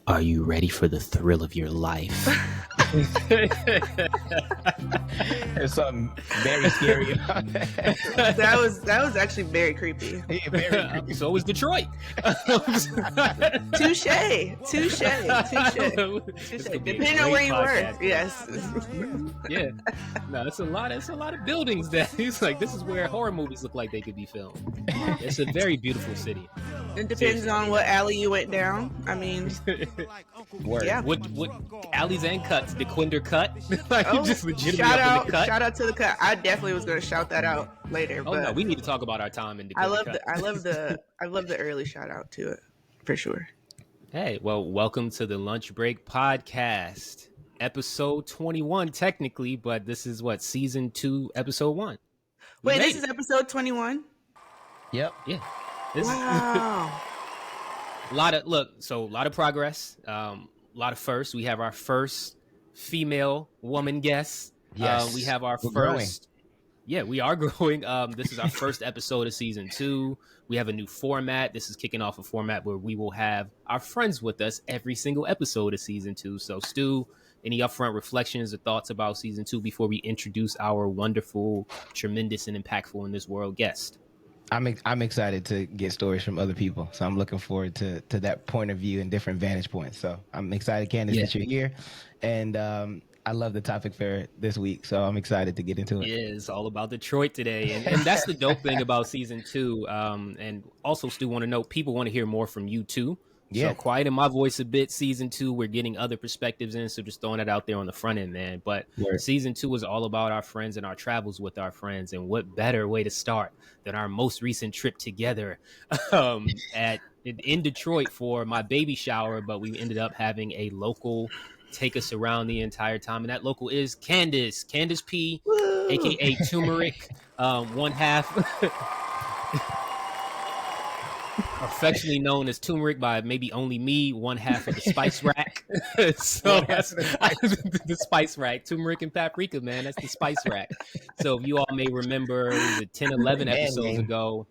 Are you ready for the thrill of your life? There's something very scary about that. That was actually very creepy. Yeah, very creepy. So is Detroit. Touche. Depending on where you were. Yes. Yeah. No, it's a lot of buildings that it's like this is where horror movies look like they could be filmed. It's a very beautiful city. It depends on what alley you went down. I mean, Word. yeah. What alleys and cuts? The Quinder cut? Like Oh, just legitimately up in the cut? shout out to the cut. I definitely was going to shout that out later. Oh but no, we need to talk about our time in the Quinder cut. I love the early shout out to it for sure. Hey, well, welcome to the Lunch Break podcast, episode 21 technically, but this is what, season 2, episode 1. Wait, this is episode 21? Yep. Yeah. Wow. a lot of progress. A lot of firsts. We have our first female woman guest. Yes. We have our We're first. growing. Yeah, we are growing. This is our first episode of season 2. We have a new format. This is kicking off a format where we will have our friends with us every single episode of season 2. So, Stu, any upfront reflections or thoughts about season 2 before we introduce our wonderful, tremendous, and impactful in this world guest? I'm excited to get stories from other people, so I'm looking forward to that point of view and different vantage points. So I'm excited, Candace, that you're here, and I love the topic for this week, so I'm excited to get into it. Yeah, it's all about Detroit today, and that's the dope thing about season 2. And also, Stu, want to know, people want to hear more from you too. Yeah. So quieting my voice a bit. Season 2, we're getting other perspectives in, so just throwing it out there on the front end, man. But Season 2 is all about our friends and our travels with our friends, and what better way to start than our most recent trip together in Detroit for my baby shower. But we ended up having a local take us around the entire time, and that local is Candace P, Woo! aka Turmeric, one half. Affectionately known as Turmeric by maybe only me, one half of the spice rack. So that's the spice rack. Turmeric and paprika, man. That's the spice rack. So if you all may remember, the 10, 11 episodes ago,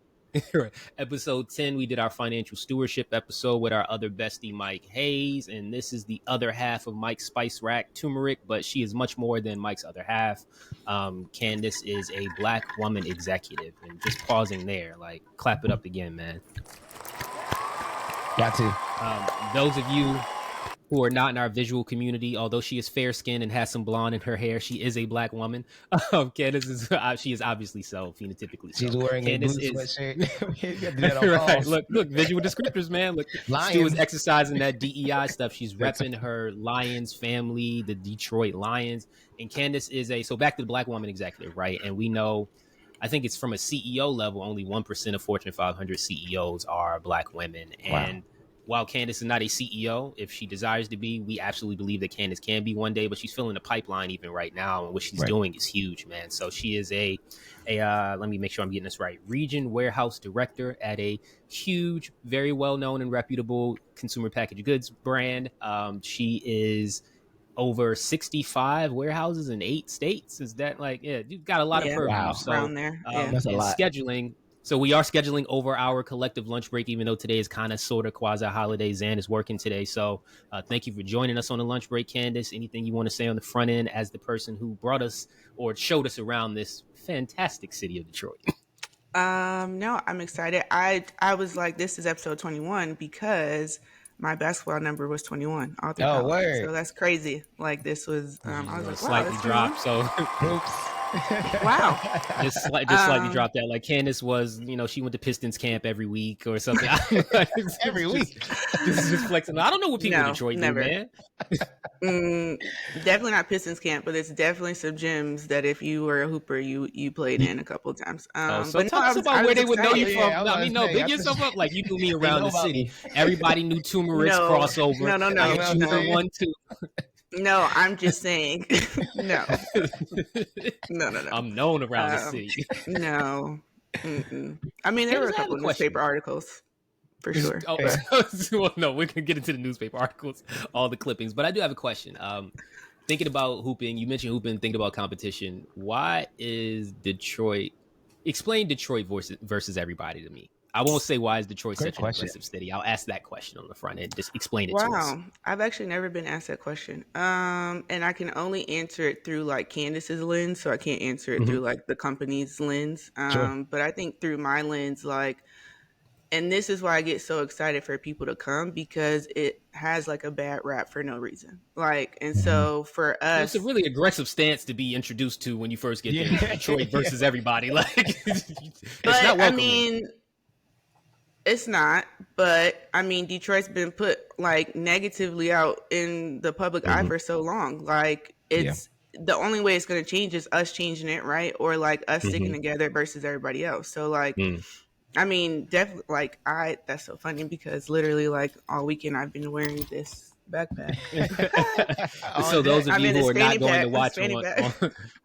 episode 10, we did our financial stewardship episode with our other bestie, Mike Hayes. And this is the other half of Mike's spice rack, Turmeric, but she is much more than Mike's other half. Candace is a Black woman executive. And just pausing there, like, clap it up again, man. Got to. Those of you who are not in our visual community, although she is fair-skinned and has some blonde in her hair, she is a Black woman. Candace is she is obviously so, phenotypically so. She's wearing Candace a blue sweatshirt. Right. Look, visual descriptors, man. Look, Stu is exercising that DEI stuff. She's repping her Lions family, the Detroit Lions. And Candace is so back to the Black woman executive, right? And we know, I think it's from a CEO level, only 1% of Fortune 500 CEOs are Black women. And while Candace is not a CEO, if she desires to be, we absolutely believe that Candace can be one day, but she's filling the pipeline even right now. And what she's doing is huge, man. So she is a let me make sure I'm getting this right, region warehouse director at a huge, very well-known and reputable consumer packaged goods brand. She is over 65 warehouses in 8 states. Is that like, you've got a lot of purview. Wow. So Around there. That's a lot. Scheduling. So we are scheduling over our collective lunch break, even though today is kind of sort of quasi holiday. Zan is working today. So thank you for joining us on the lunch break, Candace. Anything you want to say on the front end as the person who brought us or showed us around this fantastic city of Detroit? No, I'm excited. I was like, this is episode 21 because my basketball number was 21 all through college. Word. So that's crazy. Like this was I was like, wow, Slightly that's dropped. 21? So Oops. Wow. just slightly dropped that. Like Candace was, she went to Pistons camp every week or something. Every week. Just flexing. I don't know what people in Detroit never. do, man. Definitely not Pistons camp, but it's definitely some gyms that if you were a hooper, you played in a couple of times. So but tell us about where they would know you from. Yeah, Big yourself up. Like you knew me around the city. Everybody knew Turmeric's crossover. No. 1, 2. No, I'm just saying. No. I'm known around the city. No. Mm-mm. I mean, there were a couple of newspaper articles, for sure. Well, no, we're going to get into the newspaper articles, all the clippings. But I do have a question. Thinking about hooping, you mentioned hooping, thinking about competition. Why is Detroit... Explain Detroit versus everybody to me. I won't say why is Detroit Great such an question. aggressive city. I'll ask that question on the front end. Just explain it to us. Wow, I've actually never been asked that question. And I can only answer it through like Candace's lens, so I can't answer it through like the company's lens. Sure. But I think through my lens, like, and this is why I get so excited for people to come because it has like a bad rap for no reason. Like, and so for Well, it's a us, really aggressive stance to be introduced to when you first get there. Detroit versus everybody. Like, it's but not I welcoming. mean, it's not, but I mean, Detroit's been put like negatively out in the public eye for so long. Like, it's the only way it's going to change is us changing it, right? Or like us sticking together versus everybody else. So, like, I mean, definitely, like, that's so funny because literally, like, all weekend I've been wearing this backpack. So those of you who are not going to watch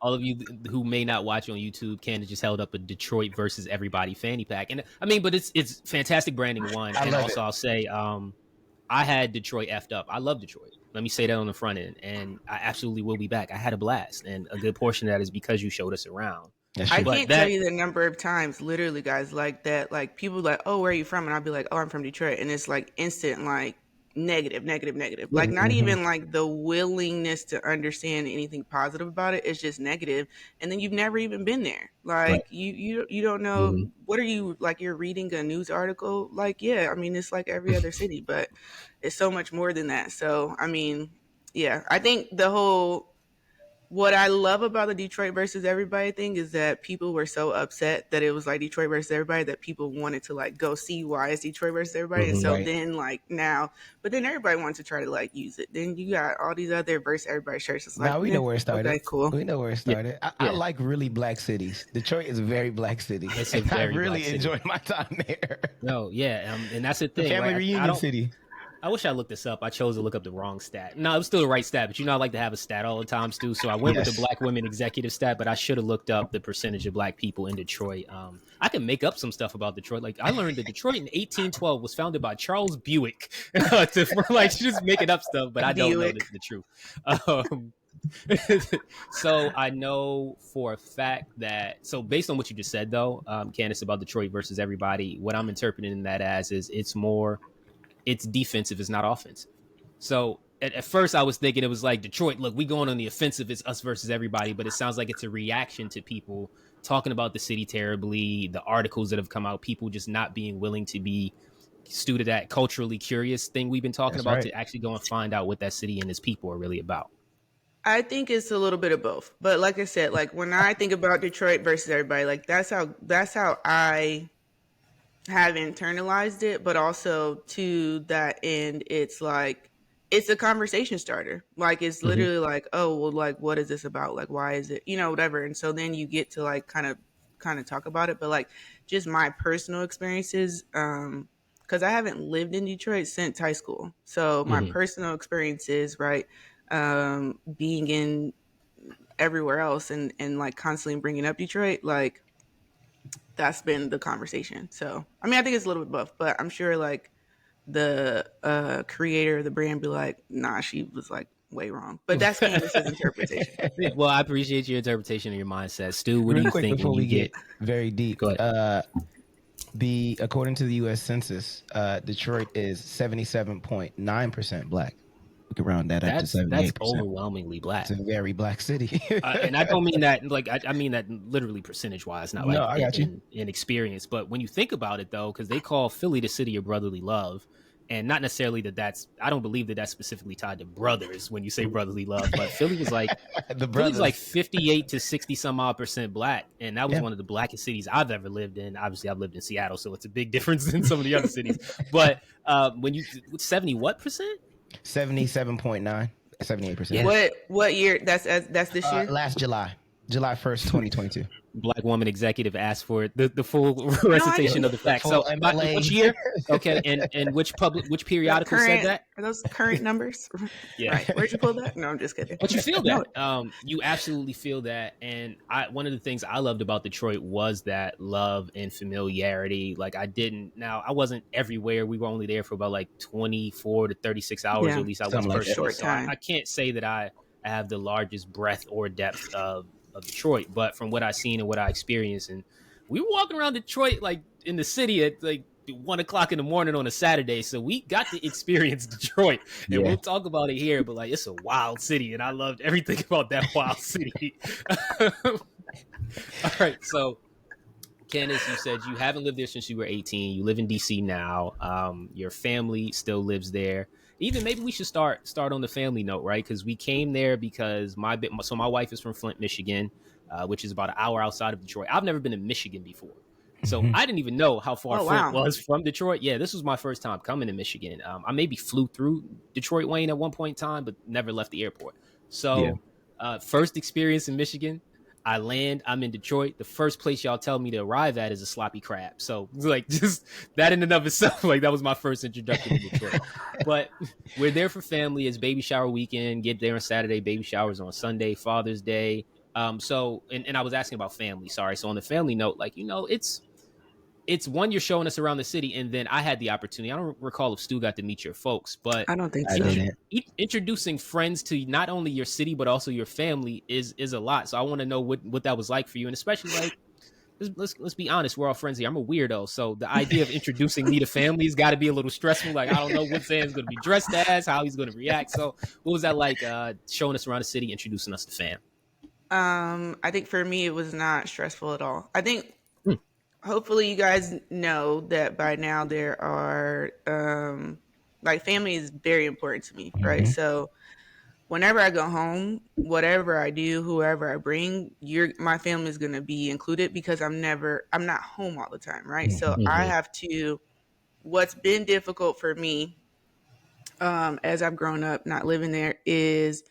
all of you who may not watch on YouTube, Candace just held up a Detroit versus everybody fanny pack. And I mean, but it's fantastic branding, one. And also I'll say, I had Detroit effed up. I love Detroit. Let me say that on the front end. And I absolutely will be back. I had a blast. And a good portion of that is because you showed us around. I can't tell you the number of times, literally, guys, like that, like people like, oh, where are you from? And I'll be like, oh, I'm from Detroit. And it's like instant, like negative. Like not even like the willingness to understand anything positive about it. It's just negative. And then you've never even been there. Like you don't know. What are you, like, you're reading a news article? Like, yeah, I mean, it's like every other city, but it's so much more than that. So, I mean, yeah, I think what I love about the Detroit versus everybody thing is that people were so upset that it was like Detroit versus everybody that people wanted to like go see why it's Detroit versus everybody. And so then like now, but then everybody wants to try to like use it. Then you got all these other versus everybody shirts. It's like, now we know where it started. Okay, cool. We know where it started. I like really black cities. Detroit is a very black city. It's a very I really enjoyed my time there. No, yeah, and that's the thing. Family reunion city. I wish I looked this up. I chose to look up the wrong stat. No, it was still the right stat, but you know I like to have a stat all the time, Stu. So I went with the black women executive stat, but I should have looked up the percentage of black people in Detroit. I can make up some stuff about Detroit. Like I learned that Detroit in 1812 was founded by Charles Buick. Just making up stuff, but I don't know the truth. So I know for a fact that, so based on what you just said though, Candace, about Detroit versus everybody, what I'm interpreting that as is it's defensive, it's not offensive. So at first I was thinking it was like Detroit, look, we going on the offensive, it's us versus everybody, but it sounds like it's a reaction to people talking about the city terribly, the articles that have come out, people just not being willing to be stewed to that culturally curious thing we've been talking about, to actually go and find out what that city and its people are really about. I think it's a little bit of both. But like I said, like when I think about Detroit versus everybody, like that's how I have internalized it, but also to that end, it's like it's a conversation starter. Like it's literally like, oh well, like what is this about? Like why is it, whatever. And so then you get to like kind of talk about it. But like just my personal experiences, because I haven't lived in Detroit since high school. So my personal experiences, right, being in everywhere else and like constantly bringing up Detroit, like that's been the conversation. So, I mean, I think it's a little bit both, but I'm sure like the creator of the brand be like, nah, she was like way wrong. But that's Candace's interpretation. Well, I appreciate your interpretation of your mindset. Stu, what do you think before when you we get very deep? Go ahead. According to the U.S. Census, Detroit is 77.9% black. We can round that up to 78%. That's overwhelmingly black. It's a very black city. And I don't mean that like I mean that literally percentage wise, not like I got you. In experience. But when you think about it though, because they call Philly the city of brotherly love, and not necessarily that's I don't believe that that's specifically tied to brothers when you say brotherly love, but Philly was like Philly's like 58 to 60 some odd % black, and that was one of the blackest cities I've ever lived in. Obviously, I've lived in Seattle, so it's a big difference than some of the other cities. But when you 70 what percent? 77.9, 78%. What year? That's this year? Last July 1st, 2022. Black woman executive asked for the full recitation of the facts. So which year? Okay, and which periodical said that? Are those current numbers? Yeah. Right. Where'd you pull that? No, I'm just kidding. But you feel that. You absolutely feel that. And one of the things I loved about Detroit was that love and familiarity. Like I wasn't everywhere. We were only there for about like 24 to 36 hours, or at least I was personally. So I can't say that I have the largest breadth or depth of Detroit, but from what I've seen and what I experienced, and we were walking around Detroit like in the city at like 1:00 in the morning on a Saturday, so we got to experience Detroit, and we'll talk about it here. But like, it's a wild city, and I loved everything about that wild city. All right, so Candace, you said you haven't lived there since you were 18. You live in DC now. Your family still lives there. Even maybe we should start on the family note, right? Because we came there because my wife is from Flint, Michigan, which is about an hour outside of Detroit. I've never been to Michigan before, so I didn't even know how far Flint was from Detroit. Yeah, this was my first time coming to Michigan. I maybe flew through Detroit, Wayne, at one point in time, but never left the airport. So first experience in Michigan. I land, I'm in Detroit. The first place y'all tell me to arrive at is a sloppy crab. So like just that in and of itself, like that was my first introduction to Detroit. But we're there for family. It's baby shower weekend. Get there on Saturday, baby showers on Sunday, Father's Day. So I was asking about family. Sorry. So on the family note, like, you know, it's one, you're showing us around the city, and then I had the opportunity. I don't recall if Stu got to meet your folks, but I don't think so. Introducing friends to not only your city but also your family is a lot. So I want to know what that was like for you, and especially like let's be honest, we're all friends here. I'm a weirdo, so the idea of introducing me to family has got to be a little stressful. Like I don't know what Sam's going to be dressed as, how he's going to react. So what was that like? Showing us around the city, introducing us to fam. I think for me it was not stressful at all. I think. Hopefully you guys know that by now there are like family is very important to me, right? So whenever I go home, whatever I do, whoever I bring, my family is going to be included because I'm not home all the time, right? So I have to, what's been difficult for me as I've grown up not living there is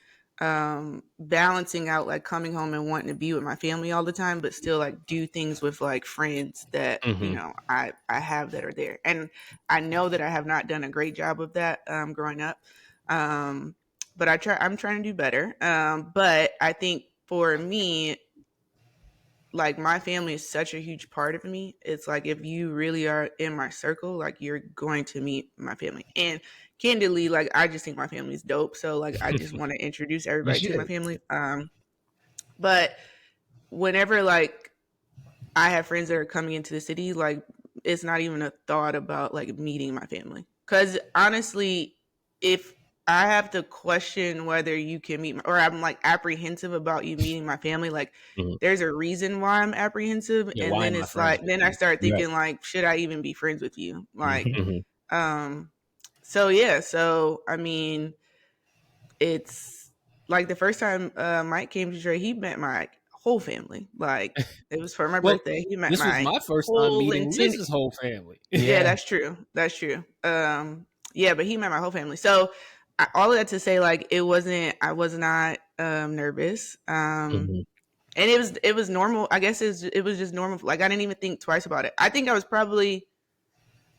balancing out like coming home and wanting to be with my family all the time, but still like do things with like friends that you know I have that are there. And I know that I have not done a great job of that growing up, but I'm trying to do better. But I think for me, like my family is such a huge part of me. It's like if you really are in my circle, like you're going to meet my family. And candidly, like I just think my family is dope. So like I just want to introduce everybody to my family. But whenever like I have friends that are coming into the city, like it's not even a thought about like meeting my family. Because honestly, if I have to question whether you can meet or I'm like apprehensive about you meeting my family, like there's a reason why I'm apprehensive. And then it's like, then I start thinking like, should I even be friends with you? Like, so yeah. So, I mean, it's like the first time Mike came to Detroit, he met my whole family. Like it was for my birthday. He met this was my first time meeting Liz's whole family. Yeah, that's true. That's true. Yeah, but he met my whole family. So all of that to say, like, I was not nervous. And it was normal. I guess it was just normal. Like, I didn't even think twice about it. I think I was probably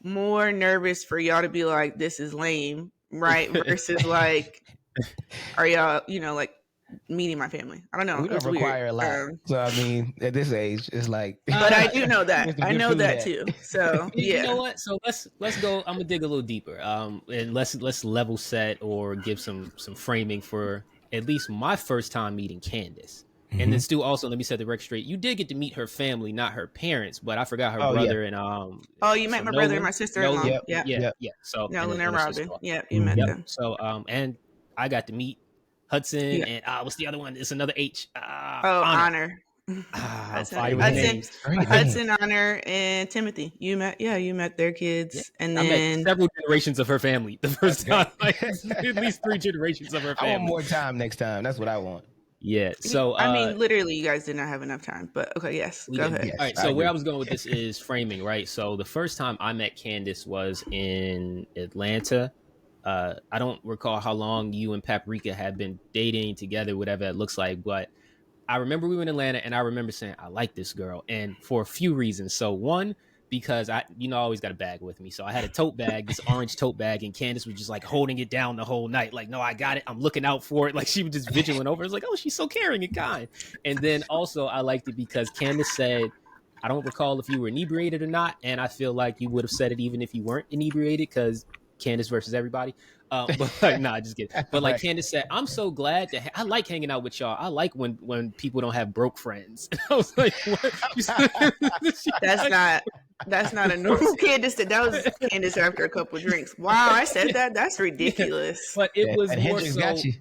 more nervous for y'all to be like, this is lame, right? Versus like, are y'all, you know, like meeting my family? I don't know. We don't require a lot. So, I mean, at this age, it's like. But I do know that. I know that too. So, yeah. You know what? So let's go. I'm gonna dig a little deeper. And let's level set or give some framing for at least my first time meeting Candace. And then Stu, also let me set the record straight. You did get to meet her family, not her parents, but I forgot her brother and you met my brother and my sister-in-law. Yeah. So Nolan and Robin. Yeah, you met them. So and I got to meet Hudson and what's the other one? It's another H. Honor. Hudson, Honor, and Timothy. You met their kids, and then I met several generations of her family the first time. Like, at least 3 generations of her family. I want more time next time. That's what I want. Yeah. So I mean, literally, you guys did not have enough time. But okay, yes, go ahead. Yes, all right. So where I was going with this is framing, right? So the first time I met Candace was in Atlanta. I don't recall how long you and Paprika had been dating together, whatever it looks like, but I remember we were in Atlanta and I remember saying, I like this girl. And for a few reasons. So one, because I always got a bag with me. So I had a tote bag, this orange tote bag, and Candace was just like holding it down the whole night. Like, no, I got it. I'm looking out for it. Like she was just vigilant over it. I was like, oh, she's so caring and kind. And then also I liked it because Candace said, I don't recall if you were inebriated or not. And I feel like you would have said it even if you weren't inebriated because Candace versus everybody. But like, nah, just kidding. But like Right. Candace said, I'm so glad that I like hanging out with y'all. I like when people don't have broke friends. I was like, what? That's not a normal Candace. That was Candace after a couple of drinks. Wow, I said that. That's ridiculous. But it was and more Hendrix so. got you.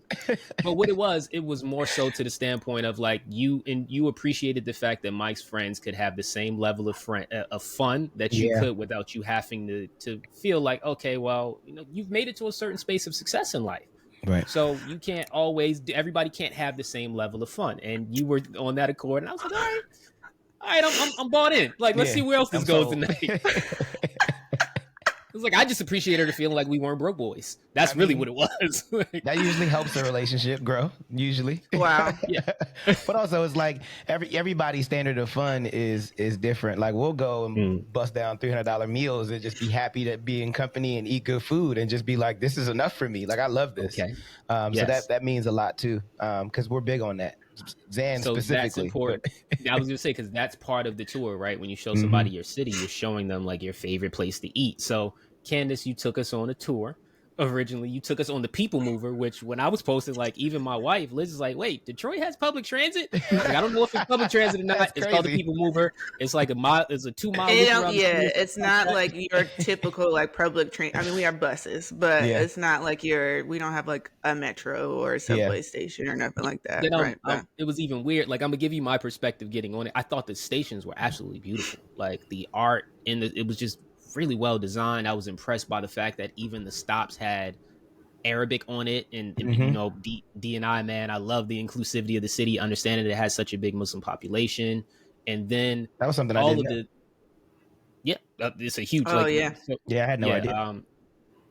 But what it was more so to the standpoint of like you appreciated the fact that Mike's friends could have the same level of fun that you could without you having to feel like, okay, well, you've made it to a certain space of success in life. Right. So you can't everybody can't have the same level of fun. And you were on that accord. And I was like, all right, I'm bought in. Like, let's see where else this goes tonight. It was like, I just appreciated her feeling like we weren't broke boys. That's really what it was. That usually helps the relationship grow, usually. Wow. Yeah. But also it's like everybody's standard of fun is different. Like we'll go and bust down $300 meals and just be happy to be in company and eat good food and just be like, this is enough for me. Like I love this. Okay. So that means a lot too. Cause we're big on that. Zan so specifically. That's important. I was gonna say, because that's part of the tour, right? When you show somebody your city, you're showing them like your favorite place to eat. So Candace, you took us on a tour. Originally, you took us on the People Mover, which when I was posting, like even my wife Liz is like, "Wait, Detroit has public transit?" Like, I don't know if it's public transit or not. It's called the People Mover. It's like a 2-mile. It's not like your typical like public train. I mean, we have buses, but it's not like we don't have like a metro or a subway station or nothing like that. Right? It was even weird. Like I'm gonna give you my perspective getting on it. I thought the stations were absolutely beautiful. Like the art it was just really well designed. I was impressed by the fact that even the stops had Arabic on it, and D&I, man, I love the inclusivity of the city, understanding it has such a big Muslim population. And then that was something it's a huge I had no idea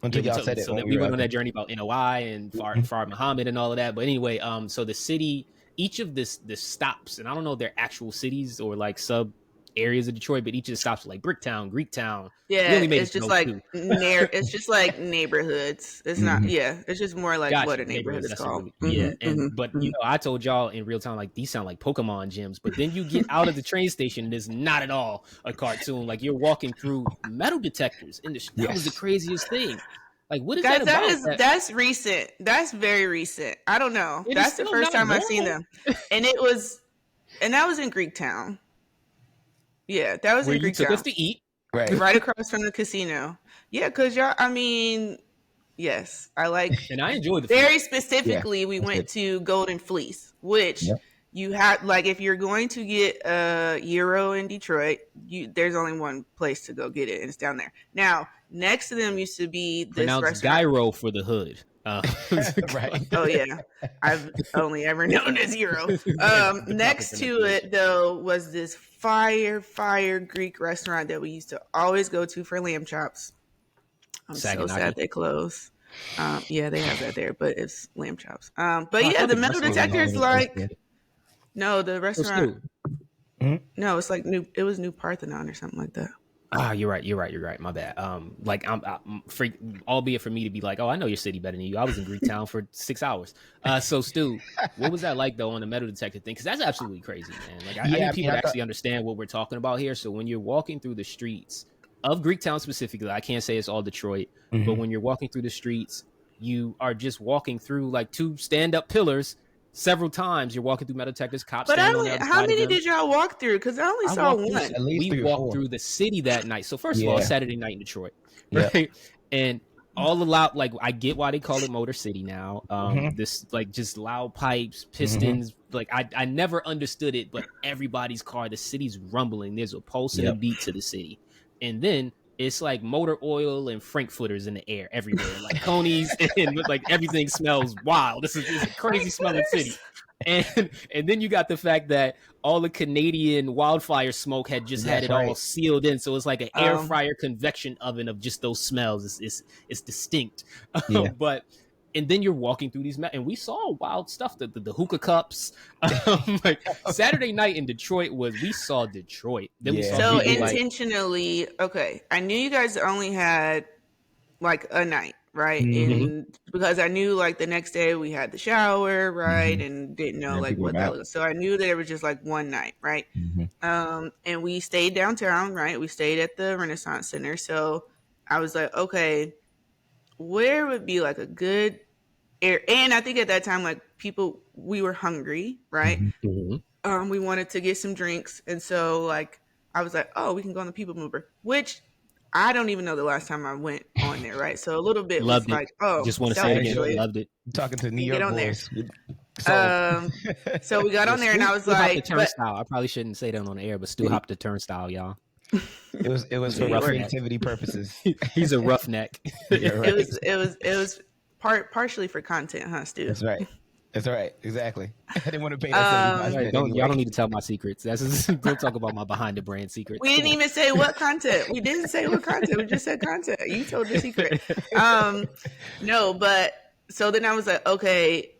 until y'all said it. So we went on that journey about NOI and Fard Muhammad and all of that. But anyway, so the city, each of the stops, and I don't know if they're actual cities or like sub areas of Detroit, but each of the stops are like Bricktown, Greektown. Really it's just like it's just like neighborhoods. It's not. It's just more like what a neighborhood is called. But I told y'all in real time, like these sound like Pokemon gyms. But then you get out of the train station, and it's not at all a cartoon. Like you're walking through metal detectors, and that was the craziest thing. Like, what is that about? That's recent. That's very recent. I don't know. That's the first time I've seen them, and that was in Greektown. Yeah, that was where in Greektown. You took us to eat. Right across from the casino. Yeah, because yes, I like. And I enjoyed the very food. Specifically, we went to Golden Fleece, which you have, like, if you're going to get a gyro in Detroit, there's only one place to go get it, and it's down there. Now, next to them used to be this pronounced restaurant. gyro for the hood. Right. Oh yeah, I've only ever known as gyro. Next to it though was this fire Greek restaurant that we used to always go to for lamb chops. I'm so sad they closed. Yeah, they have that there, but it's lamb chops. But the metal detectors no, the restaurant. No, it's like it was New Parthenon or something like that. You're right. My bad. Like I'm albeit for me to be like, oh, I know your city better than you. I was in Greektown for 6 hours. So Stu, what was that like though on the metal detector thing? Because that's absolutely crazy, man. Like I need people to actually understand what we're talking about here. So when you're walking through the streets of Greektown specifically, I can't say it's all Detroit, but when you're walking through the streets, you are just walking through like two stand-up pillars. Several times you're walking through metal detectors, cops. But how many did y'all walk through? Because I only saw one. We walked through the city that night. So first of all, Saturday night in Detroit, right? And all allowed. Like I get why they call it Motor City now. This like just loud pipes, pistons. Like I never understood it, but everybody's car, the city's rumbling. There's a pulse and a beat to the city, and then it's like motor oil and frankfurters in the air everywhere, like conies, and like everything smells wild. This is a crazy smelling city. And then you got the fact that all the Canadian wildfire smoke had just had it all sealed in, so it's like an air fryer convection oven of just those smells. It's distinct, but. And then you're walking through these, and we saw wild stuff. The hookah cups. Like Saturday night in Detroit we saw Detroit. Then we saw so intentionally, okay. I knew you guys only had like a night, right? And because I knew like the next day we had the shower, right? And didn't know like what that was. So I knew that it was just like one night, right? And we stayed downtown, right? We stayed at the Renaissance Center. So I was like, okay. where would be like a good air. And I think at that time, like we were hungry, right? Mm-hmm. We wanted to get some drinks. And so like, I was like, oh, we can go on the People Mover, which I don't even know the last time I went on there, right? So a little bit Loved was it. like, oh, Just want to say it again. Loved it. I'm talking to New Get York on there. boys. So we got on there, and I was Still hop the like, turnstile. I probably shouldn't say that on the air, but still hop the turnstile, y'all. It was for creativity purposes. He's a roughneck. Yeah, right. it was partially for content, huh, Stu? That's right. That's right. Exactly. I didn't want to pay Y'all don't need to tell my secrets. Don't talk about my behind the brand secrets. We didn't even say what content. We didn't say what content. We just said content. You told the secret. No, but so then I was like, okay,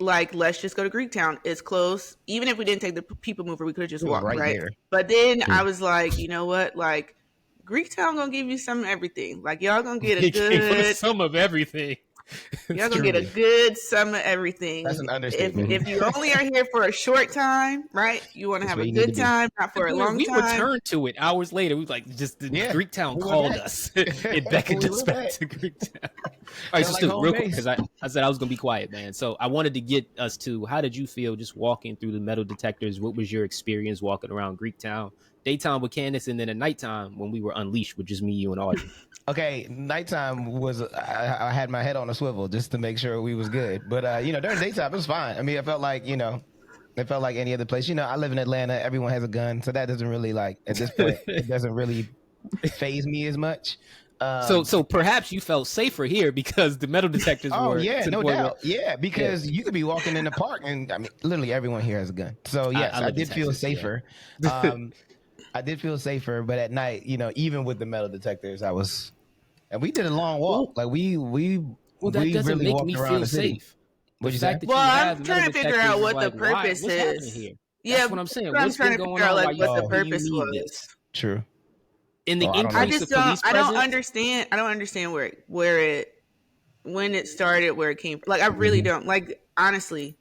like let's just go to Greektown. It's close. Even if we didn't take the People Mover, we could have just walked right. There. But then I was like, you know what? Like Greektown gonna give you some of everything. Like y'all gonna get a good some of everything. Y'all gonna get a good sum of everything. That's an understatement. If you only are here for a short time, right? You want to have a good time, not for a long time. We returned to it hours later. We like Greektown called us. It beckoned us back to Greektown. All right, so still real quick because I said I was gonna be quiet, man. So I wanted to get us to how did you feel just walking through the metal detectors? What was your experience walking around Greektown? Daytime with Candace, and then at nighttime when we were unleashed with just me, you, and Audrey. Okay, nighttime was I had my head on a swivel just to make sure we was good. But during daytime it was fine. I mean, it felt like any other place. I live in Atlanta. Everyone has a gun, so that doesn't really at this point it doesn't really faze me as much. So perhaps you felt safer here because the metal detectors were. Oh yeah, no doubt. Yeah, because you could be walking in the park and I mean, literally everyone here has a gun. So yes, I did feel safer. Yeah. I did feel safer, but at night, even with the metal detectors, and we did a long walk. Like we that doesn't really make me feel safe. What'd you say? Well, I'm trying to figure out what the purpose is. Here? Yeah, that's what I'm saying. I'm trying to figure out what the purpose was. True. In the increase of police presence, I don't understand. I don't understand when it started, where it came from. Like I really don't. Like honestly,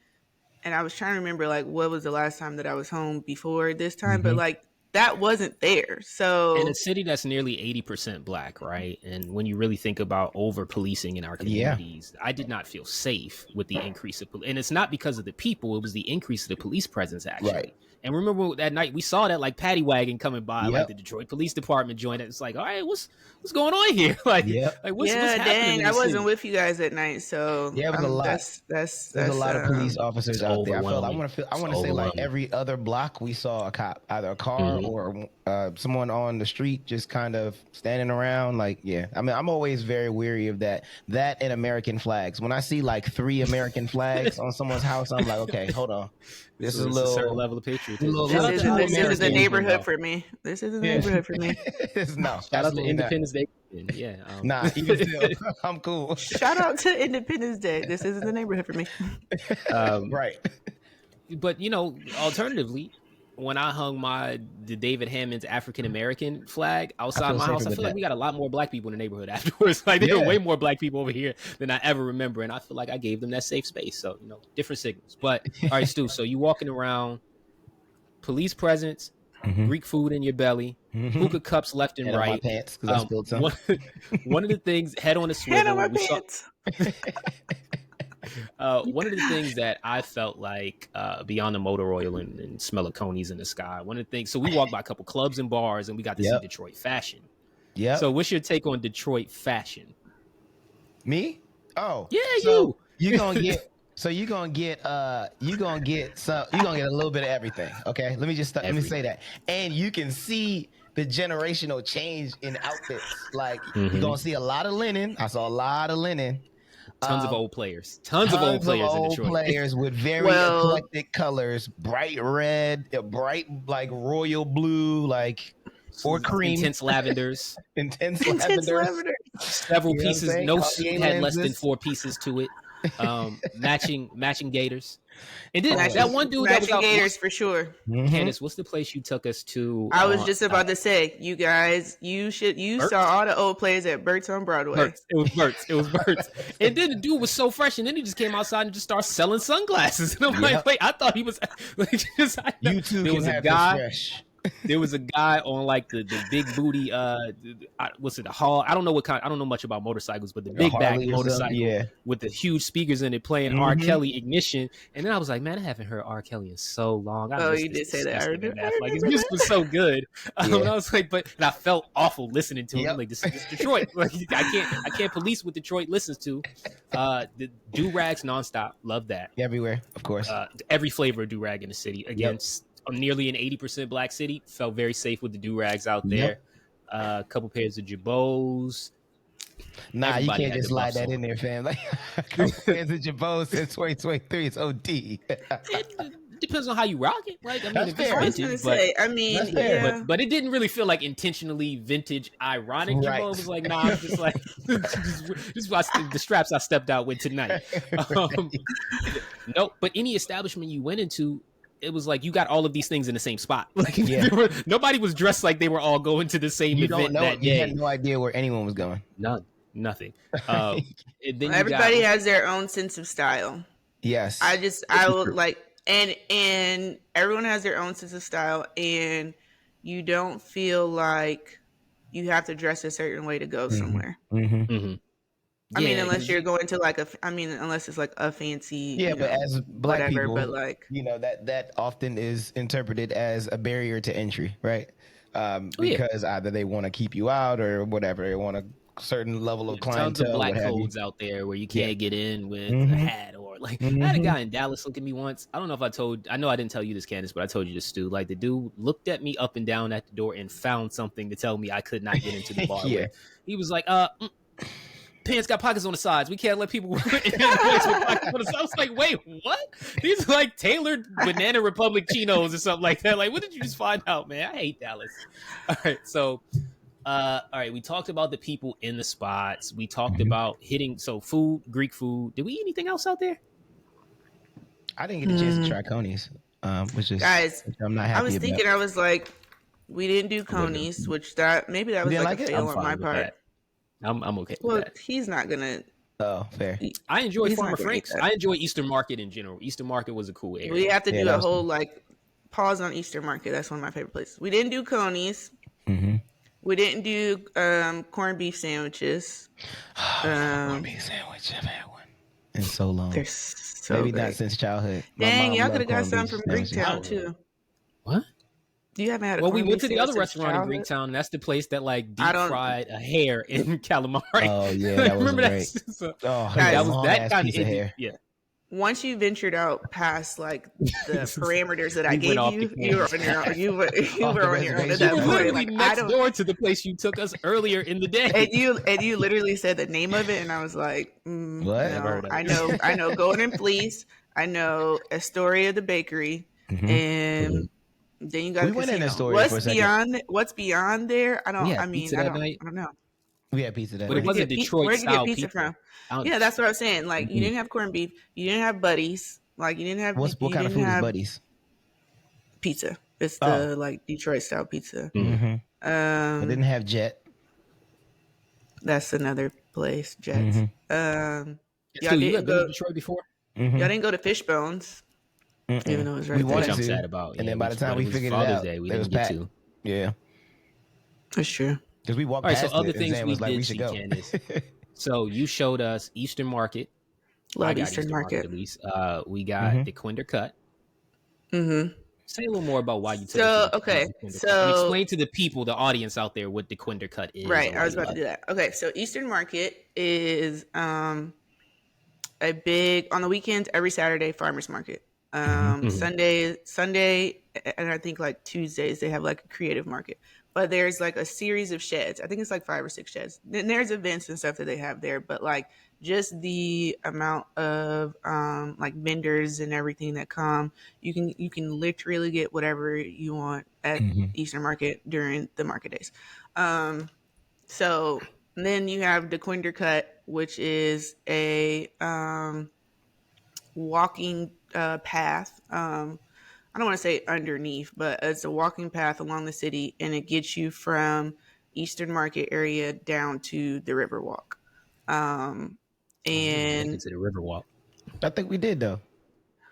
and I was trying to remember like what was the last time that I was home before this time, but like. That wasn't there. So in a city that's nearly 80% black, right? And when you really think about over policing in our communities, I did not feel safe with the increase of and it's not because of the people, it was the increase of the police presence actually. Right. And remember that night we saw that like paddy wagon coming by, like the Detroit Police Department joined it. It's like, all right, what's going on here? Like, what's happening? I wasn't with you guys at night, so it was a lot. There's a lot of police officers out there. I want to say like every other block we saw a cop, either a car or someone on the street just kind of standing around. Like, I mean, I'm always very weary of that and American flags. When I see like 3 American flags on someone's house, I'm like, okay, hold on. This is a certain level of patriotism. This is the neighborhood for me. This is a neighborhood for me. No, shout out to Independence Day. Yeah. Nah, even still, I'm cool. Shout out to Independence Day. This isn't the neighborhood for me. Right. But alternatively, when I hung the David Hammond's African American flag outside my house, I feel like we got a lot more black people in the neighborhood afterwards. Like there were way more black people over here than I ever remember, and I feel like I gave them that safe space. So different signals. But all right, Stu. So you walking around, police presence, Greek food in your belly, hookah cups left and right. Pants, I spilled some. One of the things, head on a swivel. Head on my pants. One of the things that I felt like beyond the motor oil and smell of conies in the sky, one of the things, so we walked by a couple clubs and bars and we got to see Detroit fashion. Yeah. So what's your take on Detroit fashion? Me? Oh. Yeah, so you're gonna get you're gonna get a little bit of everything. Okay. Let me say that. And you can see the generational change in outfits. Like you're gonna see a lot of linen. I saw a lot of linen. Tons of old players. Tons of old players in Detroit. Players with very eclectic colors, bright red, bright like royal blue, like or cream, intense lavenders, intense lavenders. Several pieces. No suit had less than 4 pieces to it. Matching gators. And then that one dude that was out gators for sure. Candace, what's the place you took us to? I was just about to say, you guys, you saw all the old players at Burt's on Broadway. It was Burt's. And then the dude was so fresh, and then he just came outside and just started selling sunglasses. And I'm like, wait, I thought he was like, you two can have this fresh. There was a guy on like the big booty what's it, the Hall? I don't know what kind. I don't know much about motorcycles, but the big back motorcycle with the huge speakers in it playing R. Kelly Ignition. And then I was like, man, I haven't heard R. Kelly in so long. You did say that. I remember like his music was so good. And I was like, and I felt awful listening to him. I'm like, this is Detroit. Like, I can't police what Detroit listens to. The do-rags nonstop. Love that. Everywhere, of course. Every flavor of do-rag in the city. Against nearly an 80% black city. Felt very safe with the do-rags out there. A couple pairs of Girbauds. Nah, everybody, you can't just slide that in there, fam. Like, a couple pairs of Girbauds since 2023. It's OD. It depends on how you rock it. Like, I mean, if it's vintage, but it didn't really feel like intentionally vintage, ironic. Right. Girbauds was like, nah, just like this was the straps I stepped out with tonight. No, but any establishment you went into, it was like you got all of these things in the same spot. Like nobody was dressed like they were all going to the same event that day. You had no idea where anyone was going. Nothing. Then everybody has their own sense of style. Yes. I would like, and everyone has their own sense of style, and you don't feel like you have to dress a certain way to go somewhere. I mean, unless you're going to like unless it's like a fancy, but as black people, but like, that often is interpreted as a barrier to entry, right? Because either they want to keep you out or whatever, they want a certain level of clientele. Tons of black codes out there where you can't get in with a hat or like. I had a guy in Dallas look at me once. I don't know if I know I didn't tell you this, Candace, but I told you this, Stu. Like the dude looked at me up and down at the door and found something to tell me I could not get into the bar. He was like, pants got pockets on the sides. We can't let people in place with pockets on the sides. I was like, wait, what? These are like tailored Banana Republic chinos or something like that. Like, what did you just find out, man? I hate Dallas. All right, so, we talked about the people in the spots. We talked about food, Greek food. Did we eat anything else out there? I didn't get a chance to try conies, which is guys. I'm not happy I was thinking, about. I was like, we didn't do conies, which maybe that was like a fail on my part. That. I'm okay with that. He's not gonna. Oh, fair. I enjoy Farmer Frank's. I enjoy Eastern Market in general. Eastern Market was a cool area. We have to do a whole like pause on Eastern Market. That's one of my favorite places. We didn't do conies. We didn't do corned beef sandwiches. Corned beef sandwich. I've had one in so long. They're so maybe great. Not since childhood. Dang, y'all could have got some from Greektown too. What? You haven't had a we went to the other restaurant in Greektown. That's the place that like deep fried a hare in calamari. Oh yeah, that was great. That was that kind of hair. Yeah. Once you ventured out past like the parameters that I gave you were on your own. You were on your own at that point. Literally next door to the place you took us earlier in the day. And you literally said the name of it, and I was like, what? No, I know Golden Fleece. I know Astoria the bakery, and then you got. We went in Astoria for a second. What's beyond there? I don't know. We had pizza that but night. It wasn't Detroit style pizza from. Yeah, that's what I was saying. Like you didn't have corned beef, you didn't have buddies. Like you didn't have. What kind of food is buddies? Pizza. It's the like Detroit style pizza. I didn't have Jet. That's another place. Jets. Y'all didn't go to Detroit before. Y'all didn't go to Fishbones. Even though it was right we there. wanted I'm to, sad about. And then by the time we figured it out, Day, we it was didn't get packed. to. Yeah, that's true. Because we walked past so other it, things and we was like, did we should go. Candace. So you showed us Eastern Market. Love Eastern Market. At least. We got the Quinder Cut. Say a little more about why you took it. Okay. Explain to the people, the audience out there, what the Quinder Cut is. Right. I was about to do that. Okay. So Eastern Market is a big, on the weekends, every Saturday, farmers market. Sunday, and I think like Tuesdays, they have like a creative market. But there's like a series of sheds. I think it's like 5 or 6 sheds. Then there's events and stuff that they have there. But like just the amount of like vendors and everything that come, you can literally get whatever you want at Eastern Market during the market days. So then you have the Quinder Cut, which is a walking path. I don't want to say underneath, but it's a walking path along the city, and it gets you from Eastern Market area down to the Riverwalk. And to the Riverwalk. I think we did though.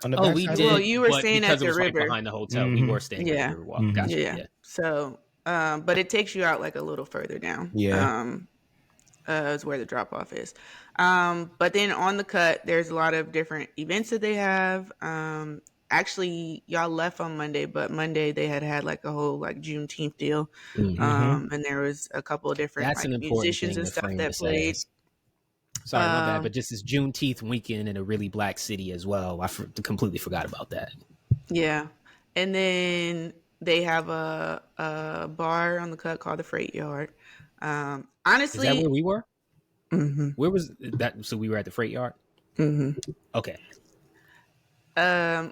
on the Oh, back we side? did, Well, you were but staying at because it the was right river. behind the hotel, we were staying at the Yeah. Riverwalk. Gotcha. Yeah. Yeah. So, but it takes you out like a little further down. Yeah. Is where the drop off is. But then on the cut, there's a lot of different events that they have. Actually, y'all left on Monday, but Monday they had like a whole like Juneteenth deal. And there was a couple of different That's an like important musicians thing and to stuff frame that this played. as. Sorry, my bad, but just this Juneteenth weekend in a really black city as well. I completely forgot about that. Yeah. And then they have a bar on the cut called the Freight Yard. Is that where Honestly, we were? mm-hmm, Where was that? So we were at the Freight Yard? mm-hmm. Okay.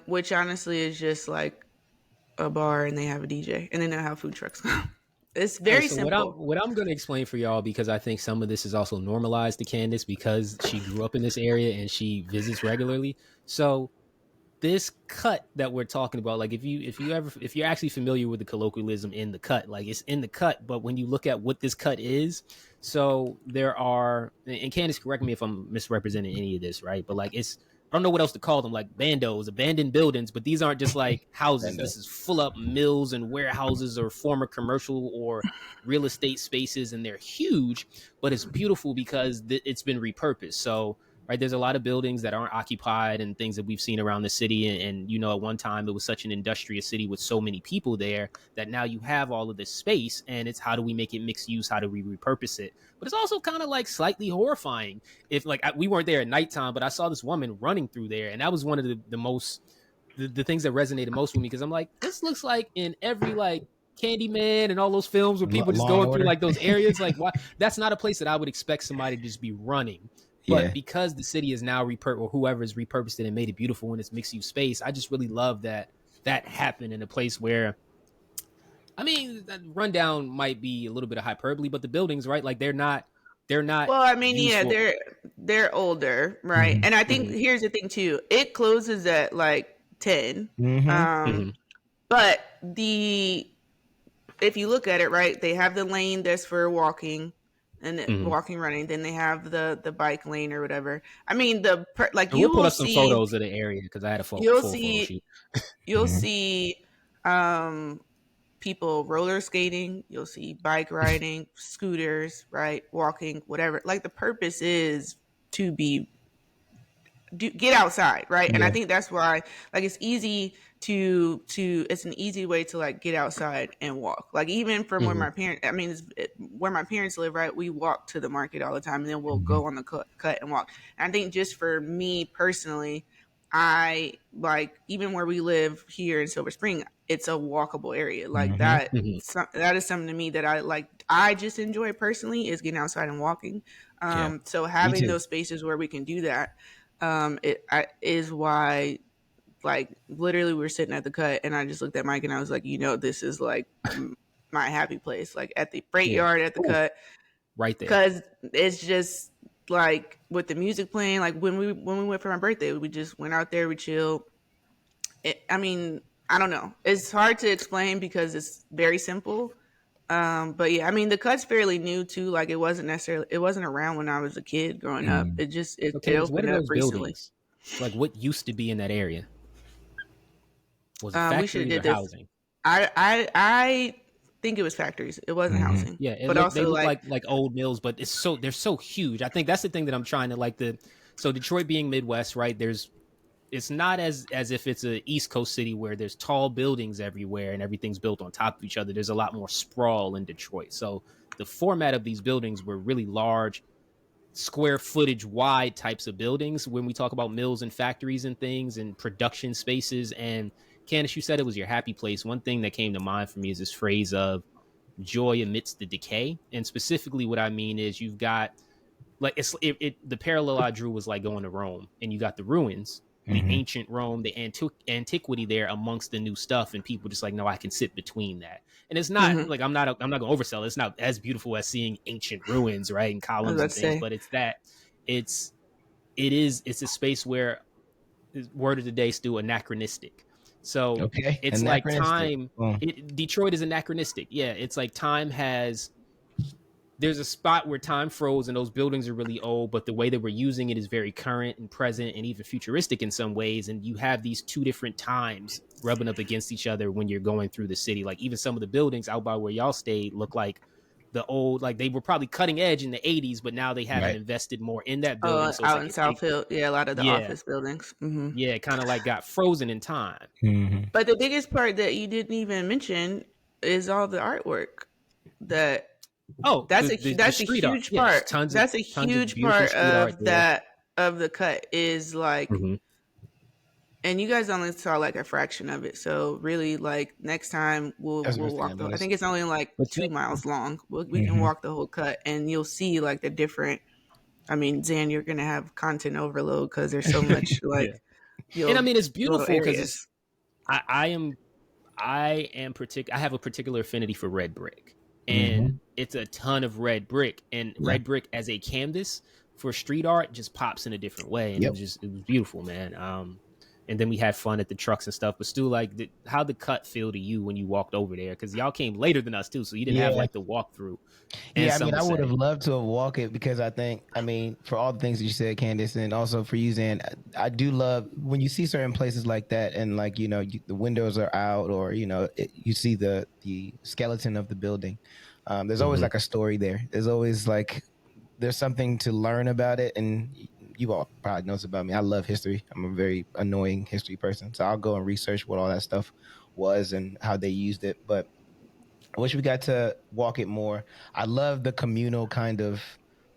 Which honestly is just like a bar and they have a DJ and then they have food trucks. It's very So what simple. I'm going to explain for y'all, because I think some of this is also normalized to Candace because she grew up in this area and she visits regularly. So this cut that we're talking about, like if you're actually familiar with the colloquialism in the cut, like it's in the cut, but when you look at what this cut is, so there are, and Candace, correct me if I'm misrepresenting any of this, right? But like I don't know what else to call them, like bandos, abandoned buildings, but these aren't just like houses. This is full up mills and warehouses or former commercial or real estate spaces, and they're huge, but it's beautiful because it's been repurposed. So right, there's a lot of buildings that aren't occupied and things that we've seen around the city. And you know, at one time it was such an industrious city with so many people there that now you have all of this space, and it's how do we make it mixed use? How do we repurpose it? But it's also kind of like slightly horrifying. If like we weren't there at nighttime, but I saw this woman running through there, and that was one of the most the things that resonated most with me, because I'm like, this looks like in every like Candyman and all those films where people just going through like those areas. Like, why? That's not a place that I would expect somebody to just be running. But because the city is now or whoever has repurposed it and made it beautiful in its mixed use space, I just really love that happened in a place where, I mean, that rundown might be a little bit of hyperbole, but the buildings, right? Like they're not. Well, I mean, useful. yeah, they're older, right? And I think here's the thing too. It closes at like 10. But if you look at it, right, they have the lane that's for walking and walking, running. Then they have the bike lane or whatever. I mean, We'll put up some photos of the area because I had a full photo shoot. You'll see people roller skating. You'll see bike riding, scooters, right, walking, whatever. Like the purpose is to get outside, right? And I think that's why, like, it's easy to it's an easy way to like get outside and walk. Like even from where my parents live, right, we walk to the market all the time, and then we'll go on the cut and walk. And I think just for me personally, I like, even where we live here in Silver Spring, it's a walkable area like that. That is something to me that I like. I just enjoy personally, is getting outside and walking. So having those spaces where we can do that is why, like, literally we were sitting at the cut and I just looked at Mike and I was like, you know, this is like my happy place, like at the freight yard at the cut, right there, because it's just like with the music playing. Like when we went for my birthday, we just went out there, we chilled. I mean, I don't know, it's hard to explain because it's very simple. But yeah, I mean, the cut's fairly new too. Like it wasn't around when I was a kid growing up. It opened what are up those recently. Buildings? Like what used to be in that area? Was it factories or housing? I think it was factories. It wasn't housing. Yeah, they look like old mills, but they're so huge. I think that's the thing that I'm trying to like so Detroit being Midwest, right? It's not as if it's a East Coast city where there's tall buildings everywhere and everything's built on top of each other. There's a lot more sprawl in Detroit. So the format of these buildings were really large, square footage wide types of buildings when we talk about mills and factories and things and production spaces. And Candace, you said it was your happy place. One thing that came to mind for me is this phrase of joy amidst the decay. And specifically what I mean is you've got like the parallel I drew was like going to Rome, and you got the ruins, the ancient Rome, the antiquity there amongst the new stuff, and people just like, no, I can sit between that. And it's not like I'm not gonna oversell it. It's not as beautiful as seeing ancient ruins, right, and columns and things, but it's a space where, word of the day, still anachronistic. So it's like time. Detroit is anachronistic. Yeah, it's like time has there's a spot where time froze and those buildings are really old, but the way that we're using it is very current and present and even futuristic in some ways. And you have these two different times rubbing up against each other when you're going through the city. Like even some of the buildings out by where y'all stayed look like the old, like they were probably cutting edge in the 80s, but now they haven't invested more in that building. So it's out like in South Hill, a lot of the office buildings. Yeah, it kind of like got frozen in time. But the biggest part that you didn't even mention is all the artwork. That's a huge part. That's a huge part of that of the cut is like, and you guys only saw like a fraction of it. So really, like next time we'll walk. I think it's only like 2 miles long. We can walk the whole cut, and you'll see like the different. I mean, Zan, you're gonna have content overload because there's so much like. And I mean, it's beautiful because I have a particular affinity for red brick. And it's a ton of red brick, and red brick as a canvas for street art just pops in a different way. And it was beautiful, man. And then we had fun at the trucks and stuff, but still like how'd the cut feel to you when you walked over there? Cause y'all came later than us too. So you didn't have like the walkthrough. Yeah. I mean, I would have loved to have walked it because I mean, for all the things that you said, Candace, and also for you, Zan, I do love when you see certain places like that and like, you know, the windows are out or, you know, you see the skeleton of the building. There's always like a story there. There's always like, there's something to learn about it. And you all probably knows about me. I love history. I'm a very annoying history person. So I'll go and research what all that stuff was and how they used it. But I wish we got to walk it more. I love the communal kind of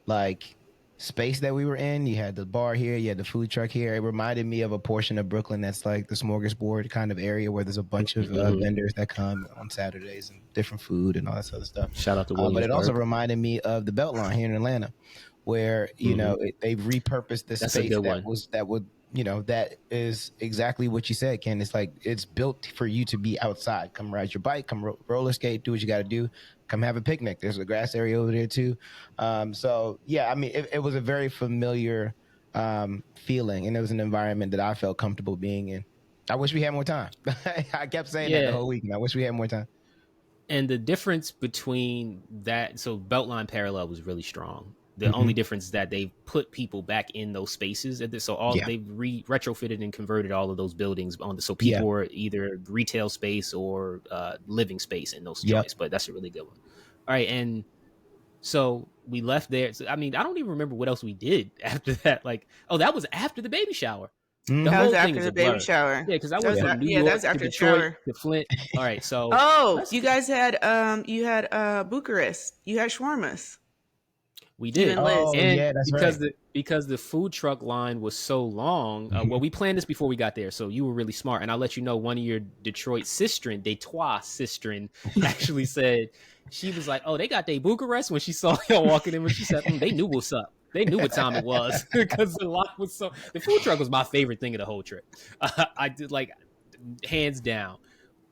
like space that we were in. You had the bar here, you had the food truck here. It reminded me of a portion of Brooklyn that's like the smorgasbord kind of area where there's a bunch of vendors that come on Saturdays and different food and all that sort of stuff. Shout out to but it also reminded me of the Beltline here in Atlanta, where you know they've repurposed the space that would you know, that is exactly what you said, Ken. It's like it's built for you to be outside. Come ride your bike, come roller skate, do what you got to do. Come have a picnic. There's a grass area over there too. So yeah, I mean, it was a very familiar feeling, and it was an environment that I felt comfortable being in. I wish we had more time. I kept saying that the whole week, and I wish we had more time. And the difference between that, so Beltline parallel was really strong. The only difference is that they've put people back in those spaces. So they've retrofitted and converted all of those buildings on so people are either retail space or living space in those joints. But that's a really good one. All right, and so we left there. So, I mean, I don't even remember what else we did after that. Like, that was after the baby shower. The that was after the baby shower. Yeah, because I went from New York that's after to Detroit the shower. to Flint. All right, so you guys had Bucharest. You had shawarmas. We did, that's because the food truck line was so long. Well, we planned this before we got there, so you were really smart. And I'll let you know, one of your Detroit Detroit sistren, actually said she was like, "Oh, they got their Bucharest." When she saw y'all walking in, when she said, "They knew what's up." They knew what time it was because the line was so. The food truck was my favorite thing of the whole trip. I did like hands down.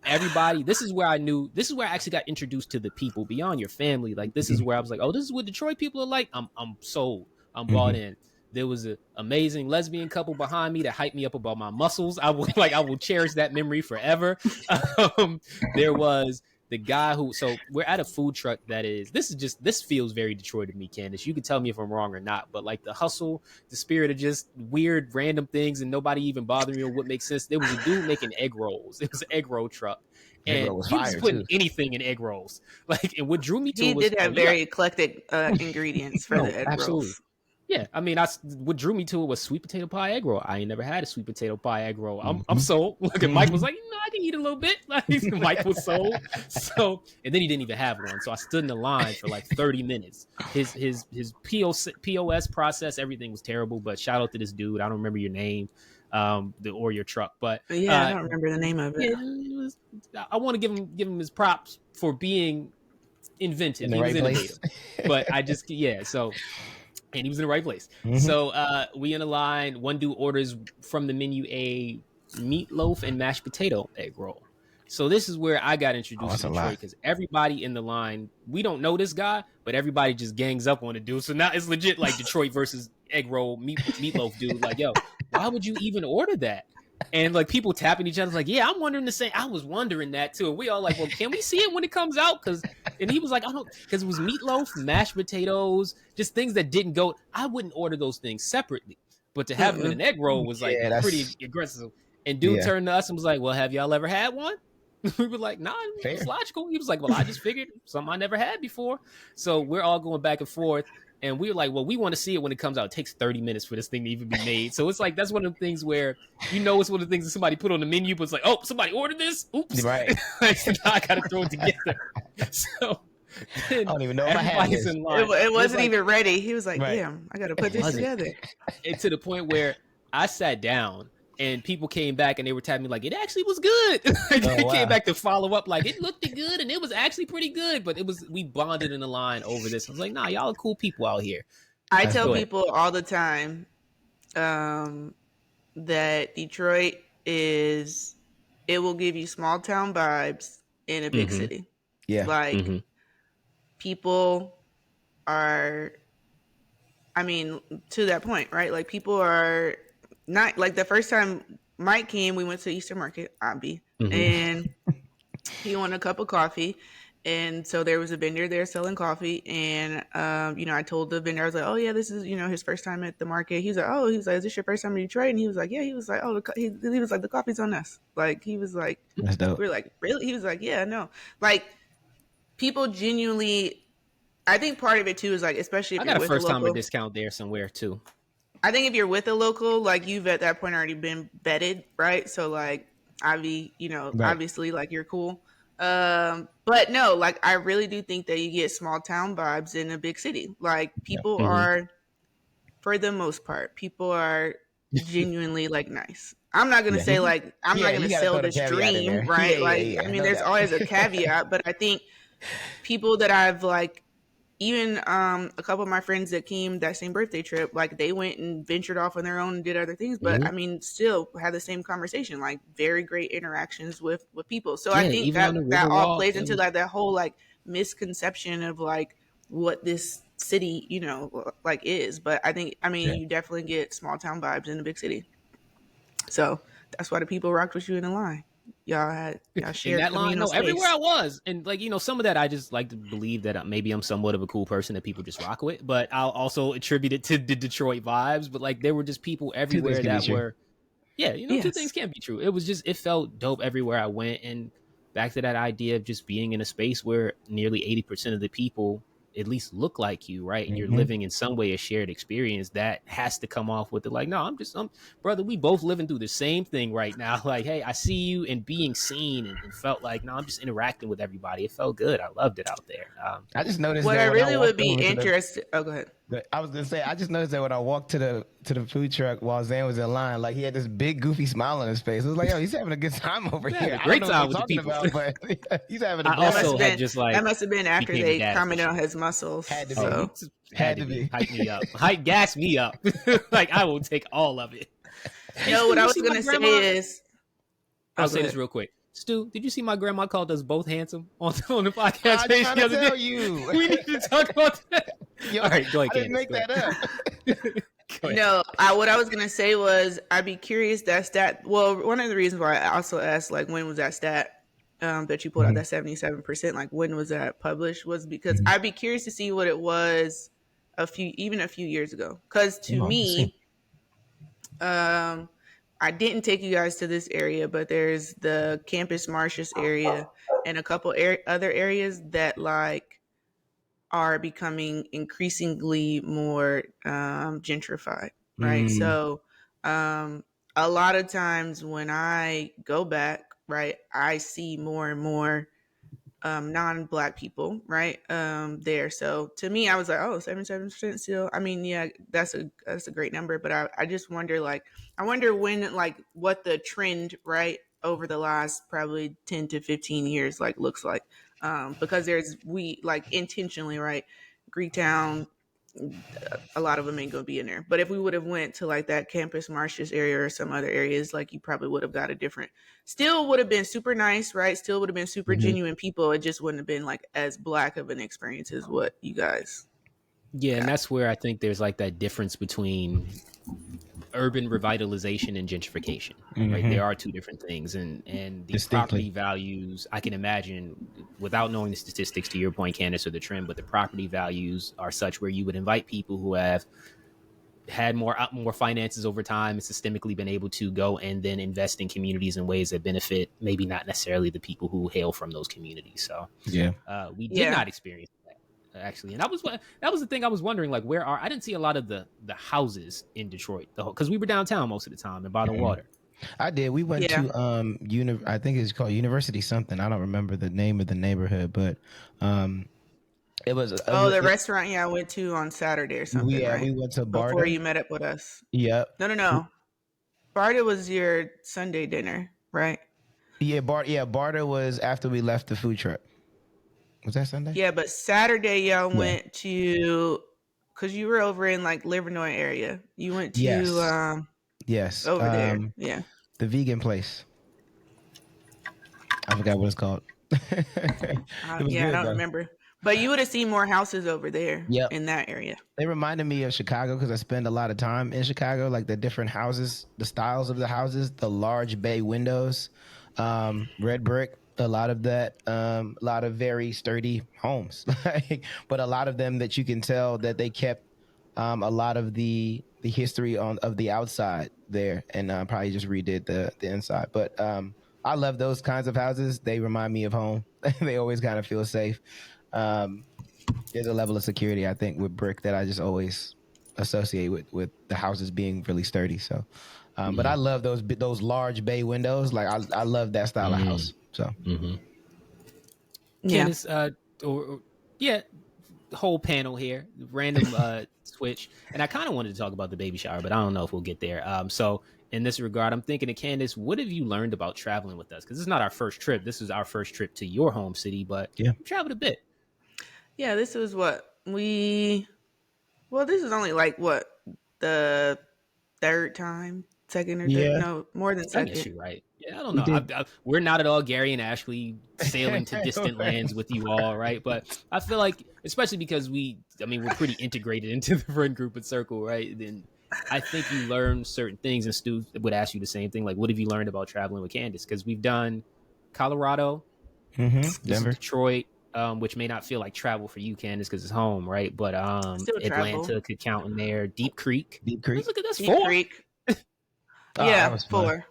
Everybody, this is where I actually got introduced to the people beyond your family. Like, this is where I was like, oh, this is what Detroit people are like. I'm sold. I'm bought in. There was an amazing lesbian couple behind me that hyped me up about my muscles. I will cherish that memory forever. There was the guy so we're at a food truck this feels very Detroit to me, Candace. You can tell me if I'm wrong or not, but like the hustle, the spirit of just weird random things and nobody even bothering me or what makes sense. There was a dude making egg rolls. It was an egg roll truck. And he was putting anything in egg rolls. Like, and what drew me to it was... He did have very eclectic ingredients for the egg rolls. Yeah, I mean, what drew me to it was sweet potato pie egg roll. I ain't never had a sweet potato pie egg roll. I'm sold. Look, and Mike was like, I can eat a little bit. Like, Mike was sold. So, and then he didn't even have one. So I stood in the line for like 30 minutes. His POS process, everything was terrible. But shout out to this dude. I don't remember your name, or your truck, but I don't remember the name of it. I want to give him his props for being inventive. He was innovative. But I just so. And he was in the right place. So we in a line. One dude orders from the menu a meatloaf and mashed potato egg roll. So this is where I got introduced to Detroit, because everybody in the line, we don't know this guy, but everybody just gangs up on the dude. So now it's legit like Detroit versus egg roll meatloaf dude. Like, yo, why would you even order that? And like people tapping each other like, yeah, I'm wondering the same. I was wondering that too. And we all like, well, can we see it when it comes out? Because And he was like, I don't, because it was meatloaf, mashed potatoes, just things that didn't go. I wouldn't order those things separately, but to have them in an egg roll was like pretty aggressive. And dude turned to us and was like, well, have y'all ever had one? We were like, nah, it's logical. He was like, well, I just figured something I never had before. So we're all going back and forth. And we were like, well, we want to see it when it comes out. It takes 30 minutes for this thing to even be made. So it's like, that's one of the things where, it's one of the things that somebody put on the menu, but it's like, oh, somebody ordered this? Oops. Right. So now I got to throw it together. So I don't even know if I had this. It wasn't like, even ready. He was like, damn, I got to put this together. And to the point where I sat down and people came back and they were telling me like, it actually was good. They came back to follow up like, it looked good and it was actually pretty good. But we bonded in the line over this. I was like, nah, y'all are cool people out here. I tell people all the time that Detroit it will give you small town vibes in a big city. Yeah. Like people are, to that point, right? Like people are not like the first time Mike came, we went to Eastern Market, Abby, and he wanted a cup of coffee. And so there was a vendor there selling coffee. And, I told the vendor, I was like, oh yeah, this is, his first time at the market. He was like, is this your first time in Detroit? And he was like, yeah, he was like, oh, he was like, the coffee's on us. Like, he was like, that's dope. We were like, really? He was like, yeah, no. Like people genuinely, I think part of it too is like, especially if I got a first timer discount there somewhere too. I think if you're with a local, like you've at that point already been vetted, right? So like, obviously like you're cool. But no, like I really do think that you get small town vibes in a big city. Like people are, for the most part, people are genuinely like nice. I'm not going to say like, I'm not going to sell this dream, right? There's always a caveat, but I think people that I've like, even a couple of my friends that came that same birthday trip, like they went and ventured off on their own and did other things, but still had the same conversation, like very great interactions with people. So I think that all plays into like that whole like misconception of like what this city, like is. But I think, you definitely get small town vibes in a big city. So that's why the people rocked with you in the line. Y'all shared that line. No, everywhere I was, and like some of that I just like to believe that maybe I'm somewhat of a cool person that people just rock with. But I'll also attribute it to the Detroit vibes. But like there were just people everywhere that were, two things can be true. It was just it felt dope everywhere I went, and back to that idea of just being in a space where nearly 80% of the people at least look like you, right? And you're living in some way a shared experience that has to come off with it. Like, no, I'm brother, we both living through the same thing right now. Like, hey, I see you, and being seen and felt like, no, I'm just interacting with everybody. It felt good. I loved it out there. I just noticed what I really would be interested. Oh, go ahead. I was gonna say, I just noticed that when I walked to the food truck while Zan was in line, like he had this big goofy smile on his face. It was like, yo, he's having a good time over here. Great time with the people. But he's having a good time. That must have been after they commented on his muscles. Had to be. Hype me up. Gas me up. Like I will take all of it. No, what I was gonna say is, I'll say this real quick. Stu, did you see my grandma called us both handsome on the podcast page the other day? You. We need to talk about that. Yo, all right, go ahead. I didn't make that up. No, what I was gonna say was I'd be curious that stat. Well, one of the reasons why I also asked like when was that stat that you pulled out, that 77%, like when was that published, was because I'd be curious to see what it was a few years ago. Because to me, I didn't take you guys to this area, but there's the Campus Martius area and a couple other areas that like are becoming increasingly more gentrified, right? So a lot of times when I go back, right, I see more and more non-Black people, right, there. So to me, I was like, oh, 77% still. I mean, yeah, that's a great number, but I just wonder, like, I wonder when, like, what the trend, right, over the last probably 10 to 15 years, like, looks like. Because we like intentionally, right, Greektown, a lot of them ain't gonna be in there. But if we would have went to like that Campus Martius area or some other areas, like you probably would have got a different, still would have been super nice, right? Still would have been super genuine people. It just wouldn't have been like as Black of an experience as what you guys. Yeah, and that's where I think there's like that difference between urban revitalization and gentrification. Right, there are two different things, and the property values. I can imagine without knowing the statistics, to your point, Candace, or the trend, but the property values are such where you would invite people who have had more finances over time and systemically been able to go and then invest in communities in ways that benefit maybe not necessarily the people who hail from those communities. So we did not experience that, actually. And that was the thing I was wondering, like, I didn't see a lot of the houses in Detroit, because we were downtown most of the time and by the water. I did. We went to I think it's called University something. I don't remember the name of the neighborhood, but it was the restaurant I went to on Saturday or something. We went to Barda before you met up with us. Yep. No. Barda was your Sunday dinner, right? Yeah, Barda was after we left the food truck. Was that Sunday? Yeah, but Saturday y'all went to, because you were over in like Livernois area. You went to yes over there. Yeah, the vegan place. I forgot what it's called. I don't remember. But you would have seen more houses over there in that area. They reminded me of Chicago because I spend a lot of time in Chicago, like the different houses, the styles of the houses, the large bay windows, red brick, a lot of that, a lot of very sturdy homes, but a lot of them that you can tell that they kept a lot of the history of the outside there, and probably just redid the inside. But I love those kinds of houses. They remind me of home. They always kind of feel safe. There's a level of security, I think, with brick that I just always associate with the houses being really sturdy. So, but I love those large bay windows. Like I love that style of house. So, Candace, whole panel here, random switch, and I kind of wanted to talk about the baby shower, but I don't know if we'll get there. So in this regard, I'm thinking of Candace, what have you learned about traveling with us? Because this is not our first trip. This is our first trip to your home city, but we traveled a bit. Yeah, this is this is only like the third time, second or third, no, more than second. I guess you're right. Yeah, I don't know. We're not at all Gary and Ashley sailing to distant lands with you all, right? But I feel like, especially because we're pretty integrated into the friend group and circle, right? Then I think you learn certain things, and Stu would ask you the same thing. Like, what have you learned about traveling with Candace? Because we've done Colorado, Denver, Detroit, which may not feel like travel for you, Candace, because it's home, right? But Atlanta could count in there. Deep Creek. That's Deep 4. Creek. That was 4. fun.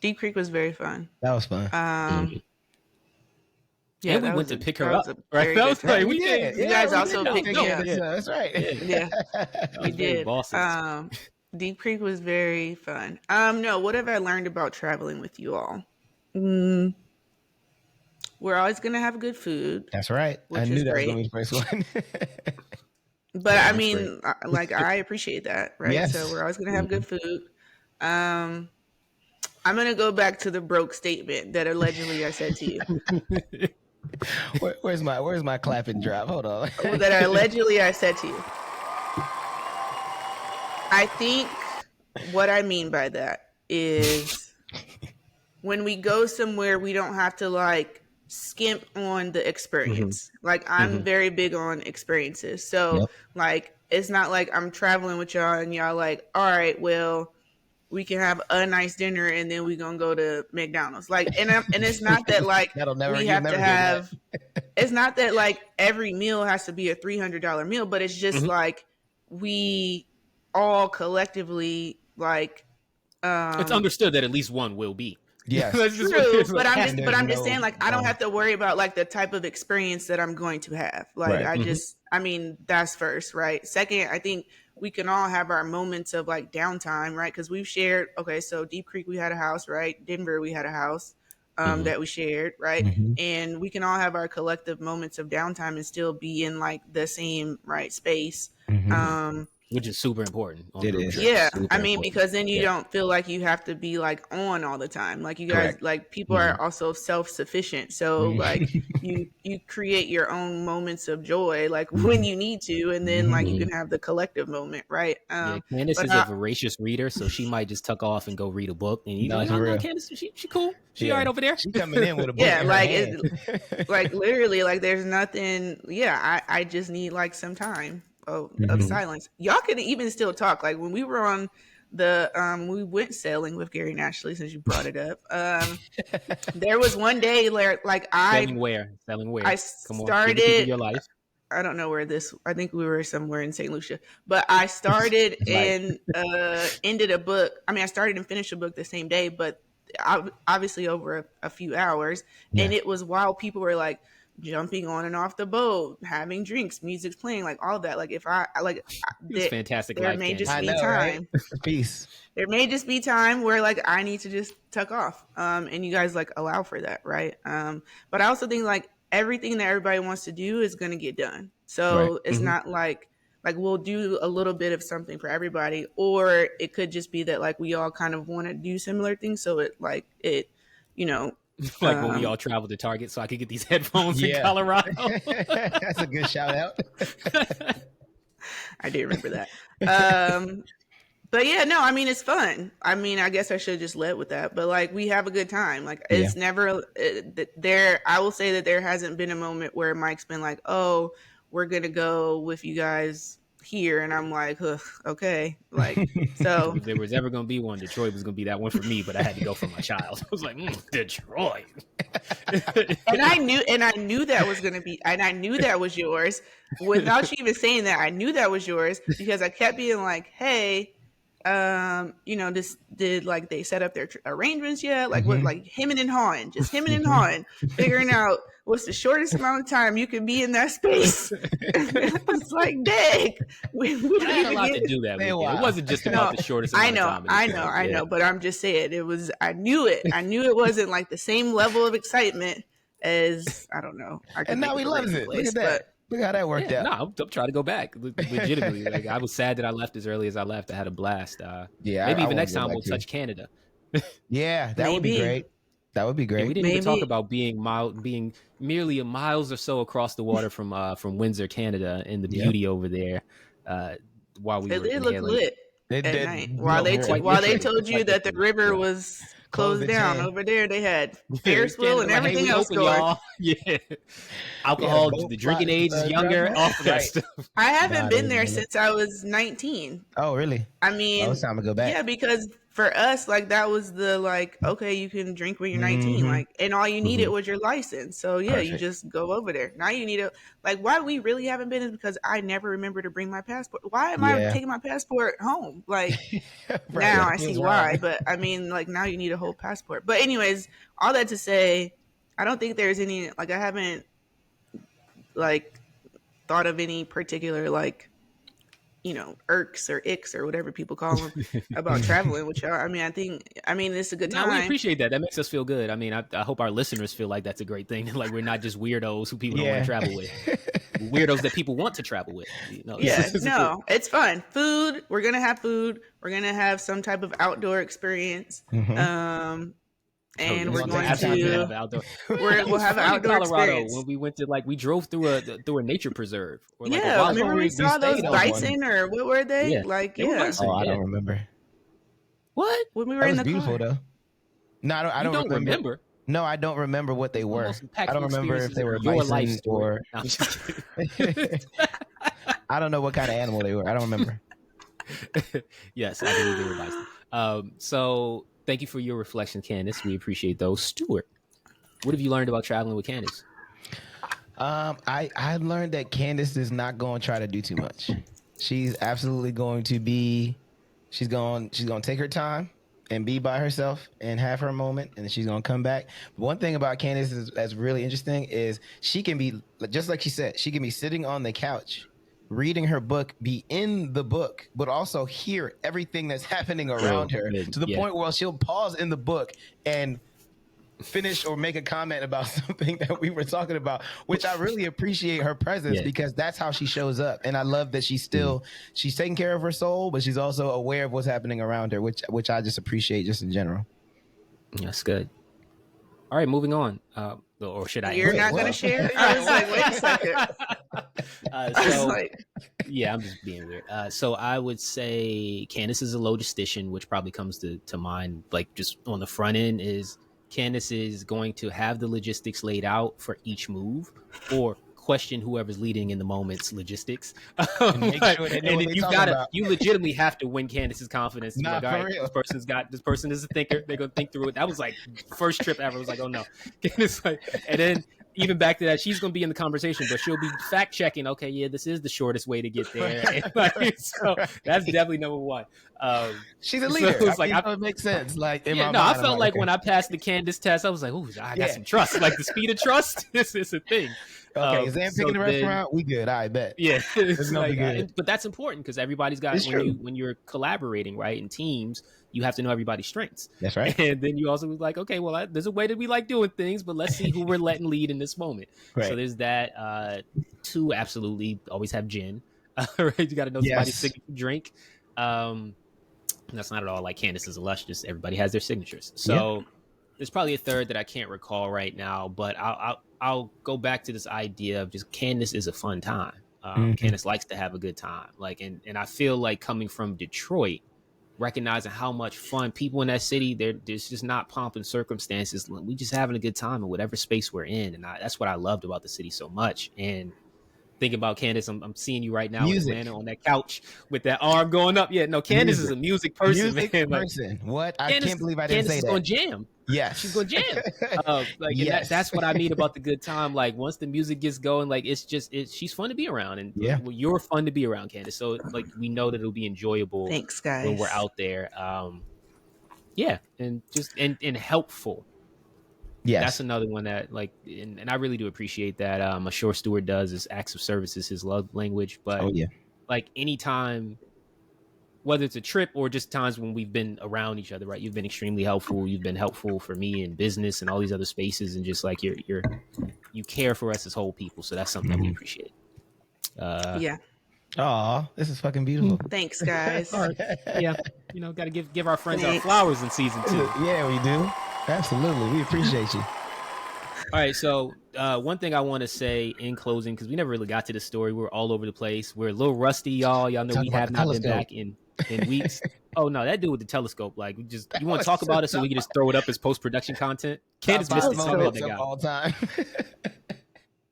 Deep Creek was very fun. That was fun. Yeah, and we went to pick her up. Right? That was like, we did. You guys also picked me up. That's right. Yeah, we did. Deep Creek was very fun. No, what have I learned about traveling with you all? We're always going to have good food. That's right. I knew that was going to be the first one. But I mean, I appreciate that, right? Yes. So we're always going to have good food. I'm going to go back to the broke statement that allegedly I said to you. Where's my clapping drop? Hold on. That allegedly I said to you. I think what I mean by that is when we go somewhere, we don't have to skimp on the experience. I'm very big on experiences. So it's not like I'm traveling with y'all and y'all like, all right, well, we can have a nice dinner and then we're going to go to McDonald's. And it's not that we have to have, it's not that every meal has to be a $300 meal, but it's just we all collectively it's understood that at least one will be. Yeah, true. But I'm just saying, I don't have to worry about the type of experience that I'm going to have. That's first, right? Second, I think we can all have our moments of downtime, right? Because we've shared. Okay, so Deep Creek, we had a house, right? Denver, we had a house that we shared, right? And we can all have our collective moments of downtime and still be in the same space. Which is super important. It is. Yeah. Because then you don't feel like you have to be on all the time. You guys, people are also self-sufficient. So you create your own moments of joy, when you need to, and then you can have the collective moment, right? Candace is a voracious reader, so she might just tuck off and go read a book. And you know, Candace, she cool. She all right over there. She coming in with a book. Yeah, literally, there's nothing. Yeah, I just need some time of silence. Y'all can even still talk. When we were on we went sailing with Gary and Ashley, since you brought it up. There was one day where like Selling where? I Come on, give the people started. your life. I don't know where this. I think we were somewhere in St. Lucia, but I started and ended a book. I mean, I started and finished a book the same day, but obviously over a few hours. Yeah. And it was while people were like jumping on and off the boat, having drinks, music's playing, like all of that. Like if I like, It's fantastic. There life, may Candace. just be I know, time. right? Peace. There may just be time where like I need to just tuck off, and you guys like allow for that, right? But I also think like everything that everybody wants to do is going to get done, so it's not like we'll do a little bit of something for everybody, or it could just be that like we all kind of want to do similar things, so it you know. Like when we all traveled to Target so I could get these headphones in Colorado. That's a good shout out. I do remember that. But yeah, no, I mean, it's fun. I mean, I guess I should have just led with that, but like we have a good time. Like it's never there. I will say that there hasn't been a moment where Mike's been like, oh, we're going to go with you guys here. And I'm like, okay. Like, so if there was ever going to be one, Detroit was going to be that one for me, but I had to go for my child. I was like, Detroit. and I knew that was going to be, and I knew that was yours without you even saying that. I knew that was yours because I kept being like, hey, this did like they set up their arrangements yet? Like what, like hemming and hawing, just hemming and hawing, figuring out what's the shortest amount of time you can be in that space. I was like, dang, we don't had a lot to do that. It wasn't just about the shortest amount of time. I know, but I'm just saying it was. I knew it wasn't like the same level of excitement as I don't know. And now he loves it. Look at that. Look how that worked out. No, I'm trying to go back legitimately. Like I was sad that I left as early as I left. I had a blast. Maybe even next time we'll touch Canada. Yeah, that would be great. That would be great. And we didn't even talk about being merely a miles or so across the water from Windsor, Canada, and the beauty over there. While we were look lit at night. While they told you that the river was closed down over there, they had Ferris wheel and everything else going. Yeah, alcohol, the drinking age is younger. All of that stuff. I haven't been there since I was 19. Oh, really? I mean, it's time to go back. Yeah, because for us, like that was the okay, you can drink when you're 19, like, and all you needed was your license. So yeah, you just go over there. Now you need to why we really haven't been is because I never remember to bring my passport. Why am I taking my passport home? Like now I see why, but I mean, like now you need a whole passport. But anyways, all that to say, I don't think there's any I haven't thought of any particular irks or icks or whatever people call them about traveling with y'all. I mean, it's a good time. No, we appreciate that. That makes us feel good. I mean, I hope our listeners feel like that's a great thing. Like we're not just weirdos who people don't want to travel with. Weirdos that people want to travel with. It's fun. Food. We're gonna have food. We're gonna have some type of outdoor experience. And we're going to we'll have an outdoor Colorado experience. When we went to we drove through a nature preserve. Or remember we saw those bison or what were they? Yeah. I don't remember. What? When we were in the beautiful car. Though. No, I don't remember. No, I don't remember what they were. I don't remember if they were your life bison or. No, I don't know what kind of animal they were. I don't remember. Yes, I believe they were bison. So. Thank you for your reflection, Candace. We appreciate those. Stuart, what have you learned about traveling with Candace? I learned that Candace is not going to try to do too much. She's absolutely going to be. She's going to take her time and be by herself and have her moment, and then she's going to come back. One thing about Candace that's really interesting is she can be just like she said. She can be sitting on the couch, reading her book, be in the book, but also hear everything that's happening around her to the point where she'll pause in the book and finish or make a comment about something that we were talking about, which I really appreciate her presence because that's how she shows up. And I love that she's taking care of her soul, but she's also aware of what's happening around her, which I just appreciate just in general. That's good. All right, moving on. Or should I? You're not going to share? I was like, wait a second. I'm just being weird. So I would say Candace is a logistician, which probably comes to mind, just on the front end is Candace is going to have the logistics laid out for each move or question whoever's leading in the moment's logistics. And make sure they know what they talking about. You legitimately have to win Candace's confidence. Nah, like, all for right, real. this person is a thinker. They're gonna think through it. That was like first trip ever. I was like, oh no. Candace, like, and then even back to that, she's gonna be in the conversation, but she'll be fact checking. Okay, yeah, this is the shortest way to get there. And, like, so that's definitely number one. She's a leader. So it's like it makes sense. Like, in my mind, I felt like when I passed the Candace test, I was like, oh, I got some trust. Like the speed of trust is a thing. Okay, Zan picking the restaurant, we good. I bet. Yeah, it's gonna be good. But that's important because everybody's got when you're collaborating, right, in teams, you have to know everybody's strengths. That's right. And then you also like, okay, well, there's a way that we like doing things, but let's see who we're letting lead in this moment. Right. So there's that. Two, absolutely, always have gin. Right, you got to know somebody's signature drink. That's not at all like Candace is a lush. Just everybody has their signatures. So there's probably a third that I can't recall right now, but I'll go back to this idea of just Candace is a fun time. Candace likes to have a good time. Like, and I feel like coming from Detroit, recognizing how much fun people in that city, there's just not pomp and circumstances. We just having a good time in whatever space we're in. And that's what I loved about the city so much. And thinking about Candace, I'm seeing you right now in Atlanta on that couch with that arm going up. Yeah, no, Candace is a music person, man. Person. What? I can't believe I didn't say that. Candace is going to jam. Yeah, she's going to jam. That's what I mean about the good time. Like once the music gets going, like she's fun to be around, and you're fun to be around, Candace. So like we know that it'll be enjoyable. Thanks, guys. When we're out there, and just and helpful. Yes. That's another one that like, and I really do appreciate that. A shore steward does is acts of service is his love language. But like anytime, whether it's a trip or just times when we've been around each other, right? You've been extremely helpful. You've been helpful for me in business and all these other spaces, and just like you care for us as whole people. So that's something that we appreciate. Aw, this is fucking beautiful. Thanks, guys. Yeah, got to give our friends our flowers in season 2. Yeah, we do. Absolutely. We appreciate you. All right. So one thing I want to say in closing, because we never really got to the story. We're all over the place. We're a little rusty, y'all. Y'all know we have not been back in weeks. Oh, no, that dude with the telescope. Like, you want to talk about it so we can just throw it up as post-production content? Candace missed it. Talk about that guy. All time.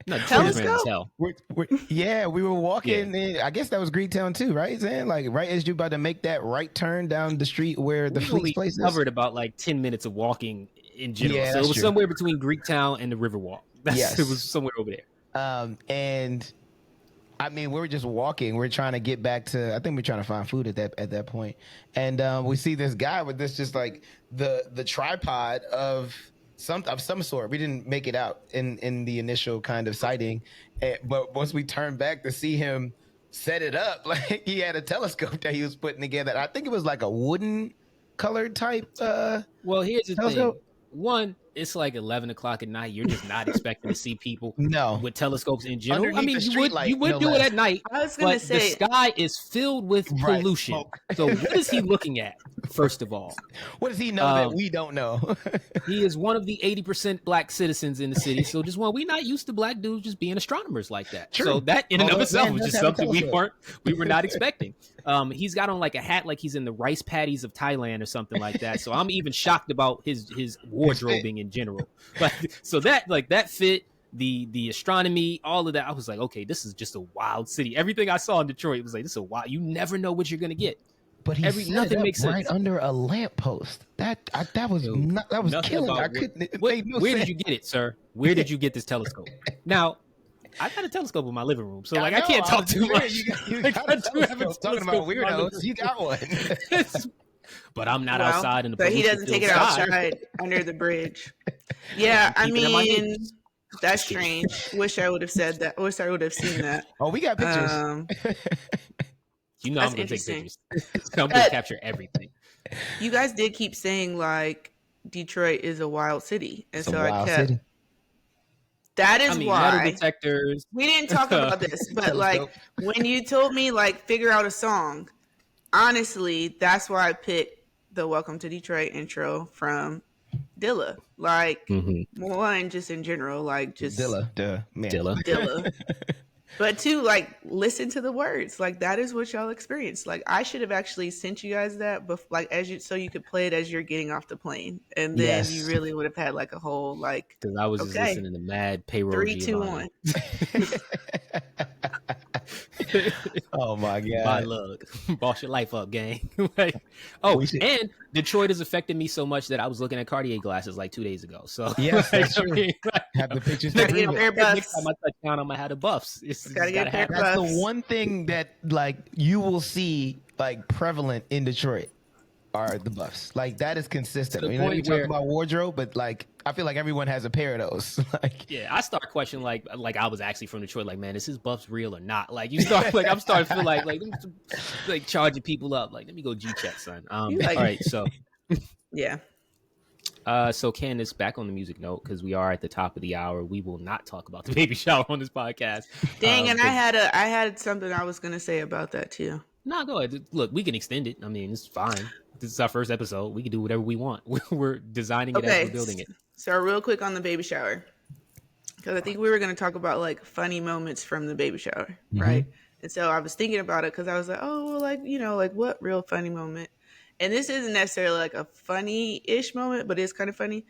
No, telescope? We were walking in, I guess that was Greektown too, right, Zan? Like right as you about to make that right turn down the street where the Fleet's place is. Covered about like 10 minutes of walking in general. Yeah, so it was somewhere between Greektown and the Riverwalk. It was somewhere over there. And I mean, we were just walking. We're trying to get back to, I think we're trying to find food at that point. And we see this guy with this just like the tripod of some sort. We didn't make it out in the initial kind of sighting, but once we turned back to see him set it up, like he had a telescope that he was putting together. I think it was like a wooden colored type. Well, here's the thing. One, it's like 11 o'clock at night. You're just not expecting to see people with telescopes in general. Underneath You would do it at night. I was going to say the sky is filled with pollution. Smoke. So what is he looking at? First of all, what does he know that we don't know? He is one of the 80% black citizens in the city. So we're not used to black dudes just being astronomers like that. True. So that in and of itself was just something we were not expecting. He's got on like a hat like he's in the rice paddies of Thailand or something like that. So I'm even shocked about his wardrobing in general. So that fit the astronomy, all of that. I was like, okay, this is just a wild city. Everything I saw in Detroit was like, this is a wild. You never know what you're gonna get. But nothing makes sense. Right under a lamppost. That was killing. I couldn't. Where did you get it, sir? Where did you get this telescope? Now, I got a telescope in my living room, so I can't talk too much. You got a telescope. Talking about weirdos, you got one. But I'm not outside in the. But he doesn't take it outside under the bridge. Yeah, I mean, that's strange. Wish I would have said that. Wish I would have seen that. Oh, we got pictures. I'm going to take pictures. I'm going to capture everything. You guys did keep saying like Detroit is a wild city, and so I kept. City. That is why metal detectors. We didn't talk about this, but like when you told me like figure out a song, honestly, that's why I picked the "Welcome to Detroit" intro from Dilla. Like one, just in general, like just Dilla. But to like listen to the words, like that is what y'all experience. Like I should have actually sent you guys that, but like as you so you could play it as you're getting off the plane, and then you Yes. really would have had like a whole like. Because I was just Okay, listening to mad payroll 3, 2, Giovanni. 1. Oh my God. Bye, look. Boss your life up, gang. Like, and Detroit has affected me so much that I was looking at Cartier glasses like 2 days ago. So yes, that's true. Have the pictures. Gotta get a pair of buffs. Next time I touch down, I'm gonna have the buffs. Gotta get a pair of buffs. That's the one thing that like you will see like prevalent in Detroit are the buffs. Like that is consistent. You know, you talk about wardrobe, but like I feel like everyone has a pair of those. Like yeah, I start questioning like I was actually from Detroit. Like, man, is his buffs real or not? Like you start like I'm starting to feel like charging people up. Like let me go G check, son. All right, so yeah. So Candace, back on the music note, because we are at the top of the hour, we will not talk about the baby shower on this podcast. Dang, and I had something I was gonna say about that too. No, go ahead. Look, we can extend it. I mean, it's fine. This is our first episode. We can do whatever we want. We're designing it as we're building it. So real quick on the baby shower, because I think we were going to talk about like funny moments from the baby shower, right? And so I was thinking about it because I was like, oh, well, like, you know, like what real funny moment? And this isn't necessarily like a funny-ish moment, but it's kind of funny.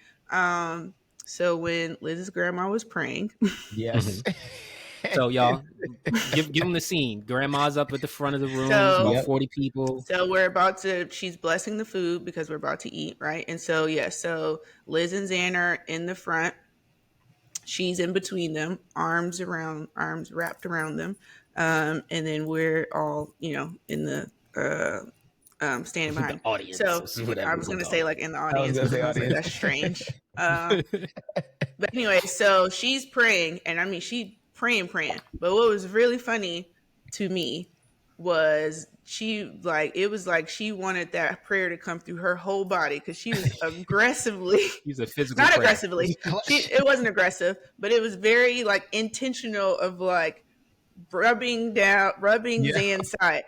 So when Liz's grandma was praying. Yes. So y'all, give them the scene. Grandma's up at the front of the room, about 40 people. So she's blessing the food because we're about to eat, right? And so, so Liz and Zan are in the front. She's in between them, arms wrapped around them. And then we're all, you know, in the standing behind. The audience. So I was going to say like in the audience. I was like, that's strange. But anyway, so she's praying, and I mean, she praying. But what was really funny to me was she wanted that prayer to come through her whole body because she was aggressively. He's a physical. Not prayer. Aggressively. It wasn't aggressive, but it was very like intentional of like rubbing Zan's side.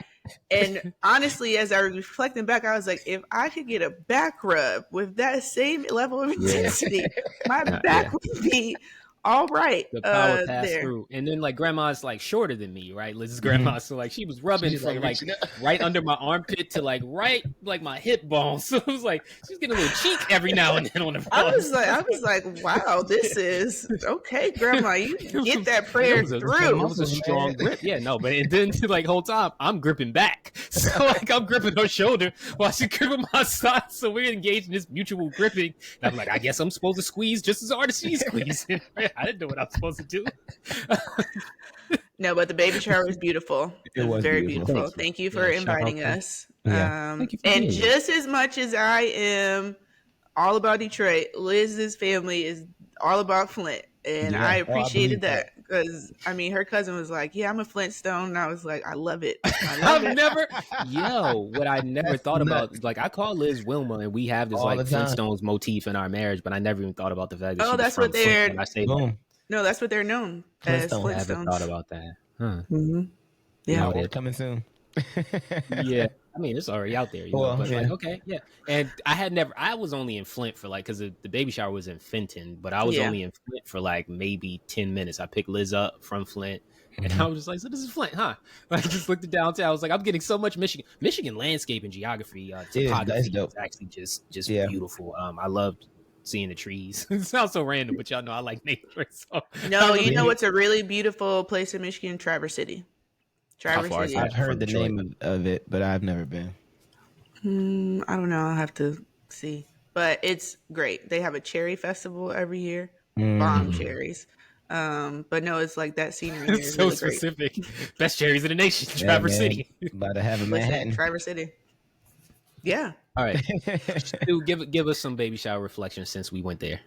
And honestly, as I was reflecting back, I was like, if I could get a back rub with that same level of intensity, my back would be all right. The power pass through. And then like grandma's like shorter than me, right? Liz's grandma. So like she was rubbing from like right under my armpit to like right like my hip bone. So it was like she's getting a little cheek every now and then on the I was like, wow, this is okay, grandma. You get that prayer through. It was a strong grip. Yeah, no, but it didn't like whole time I'm gripping back. So like I'm gripping her shoulder while she's gripping my side. So we're engaged in this mutual gripping. And I'm like, I guess I'm supposed to squeeze just as hard as she's squeezing. I didn't know what I was supposed to do. No, but the baby shower was beautiful. It was very beautiful. Thank you for inviting us. And just as much as I am all about Detroit, Liz's family is all about Flint. And I appreciated that because, I mean, her cousin was like, yeah, I'm a Flintstone. And I was like, I love it. What I never thought about, like, I call Liz Wilma, and we have this, like, Flintstones motif in our marriage, but I never even thought about the fact that that's what they're, I say that. No, that's what they're known as, Flintstones. I haven't thought about that. Huh. Mm-hmm. Yeah. It's coming soon. Yeah. I mean, it's already out there, you know, but like, okay, yeah. And I was only in Flint for like, because the baby shower was in Fenton, but I was only in Flint for like maybe 10 minutes. I picked Liz up from Flint, and I was just like, so this is Flint, huh? I just looked at downtown. I was like, I'm getting so much Michigan landscape and geography, topography is actually just beautiful. I loved seeing the trees. It sounds so random, but y'all know I like nature. So. No, you know what's a really beautiful place in Michigan? Traverse City. City. I've heard the name of it, but I've never been. I don't know. I'll have to see. But it's great. They have a cherry festival every year. Bomb cherries. But no, it's like that scenery here is so really specific. Great. Best cherries in the nation. Traverse City. About to have a Manhattan. Traverse City. Yeah. All right. Stu, give us some baby shower reflections since we went there.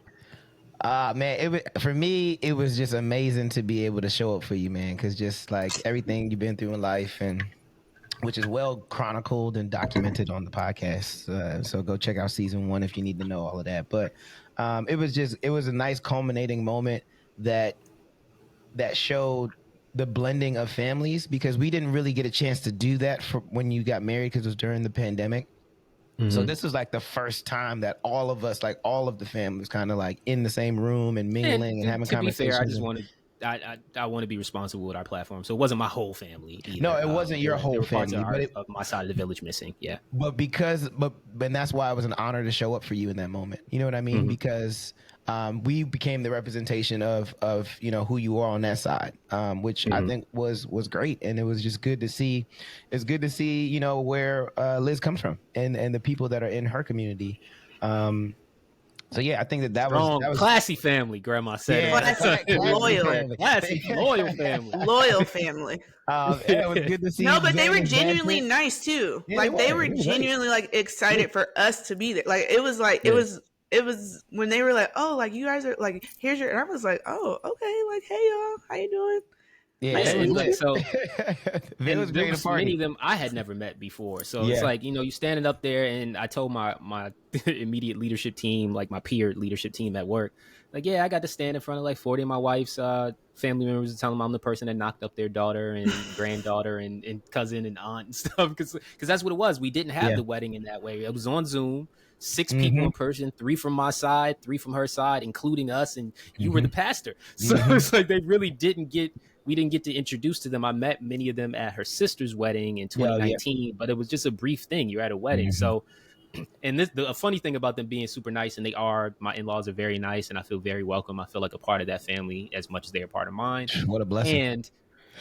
Man, for me, it was just amazing to be able to show up for you, man, because just like everything you've been through in life, and which is well chronicled and documented on the podcast. So go check out season 1 if you need to know all of that. But it was a nice culminating moment that showed the blending of families, because we didn't really get a chance to do that for when you got married because it was during the pandemic. Mm-hmm. So this was like the first time that all of us, like all of the families, kind of like in the same room and mingling and having conversations. To be fair, I want to be responsible with our platform, so it wasn't my whole family either. No, it wasn't your whole family, but of my side of the village missing. Yeah, but that's why it was an honor to show up for you in that moment. You know what I mean? Mm-hmm. Because we became the representation of who you are on that side, which I think was great, and it was just good to see. It's good to see where Liz comes from and the people that are in her community. So yeah, I think that was classy family. Grandma said, yeah, loyal family. Loyal family. Yeah, it was good to see. No, but they were genuinely nice too. Yeah, like they were genuinely like excited for us to be there. Like it was like it was when they were like, oh, like you guys are like, here's your, and I was like, oh, okay, like hey y'all, how you doing? Yeah, so it was great. Many of them I had never met before, so it's like you standing up there, and I told my immediate leadership team, like my peer leadership team at work, like I got to stand in front of like 40 of my wife's family members and tell them I'm the person that knocked up their daughter and granddaughter and cousin and aunt and stuff, because that's what it was. We didn't have the wedding in that way. It was on Zoom. 6 people in person, 3 from my side, 3 from her side, including us, and you were the pastor. So it's like they really didn't get. We didn't get to introduce to them. I met many of them at her sister's wedding in 2019, but it was just a brief thing. You're at a wedding. So, and a funny thing about them being super nice, and my in-laws are very nice, and I feel very welcome. I feel like a part of that family as much as they're a part of mine. What a blessing. And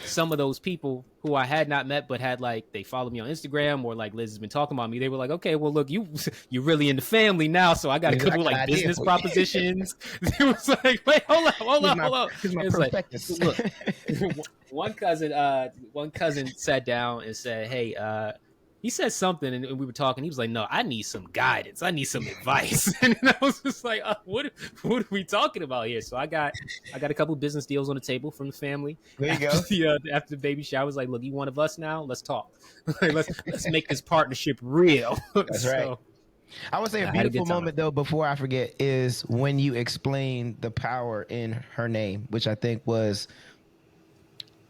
some of those people who I had not met, but had like, they follow me on Instagram, or like Liz has been talking about me. They were like, okay, well, look, you're really in the family now. So I got a couple like business propositions. It was like, wait, hold on. It's like, look, one cousin sat down and said, hey, he said something, and we were talking. He was like, no, I need some guidance. I need some advice. And I was just like, what are we talking about here? So I got a couple business deals on the table from the family. There you go. After the baby shower, I was like, look, you one of us now? Let's talk. let's make this partnership real. That's right. I would say a beautiful moment, though, before I forget, is when you explain the power in her name, which I think was...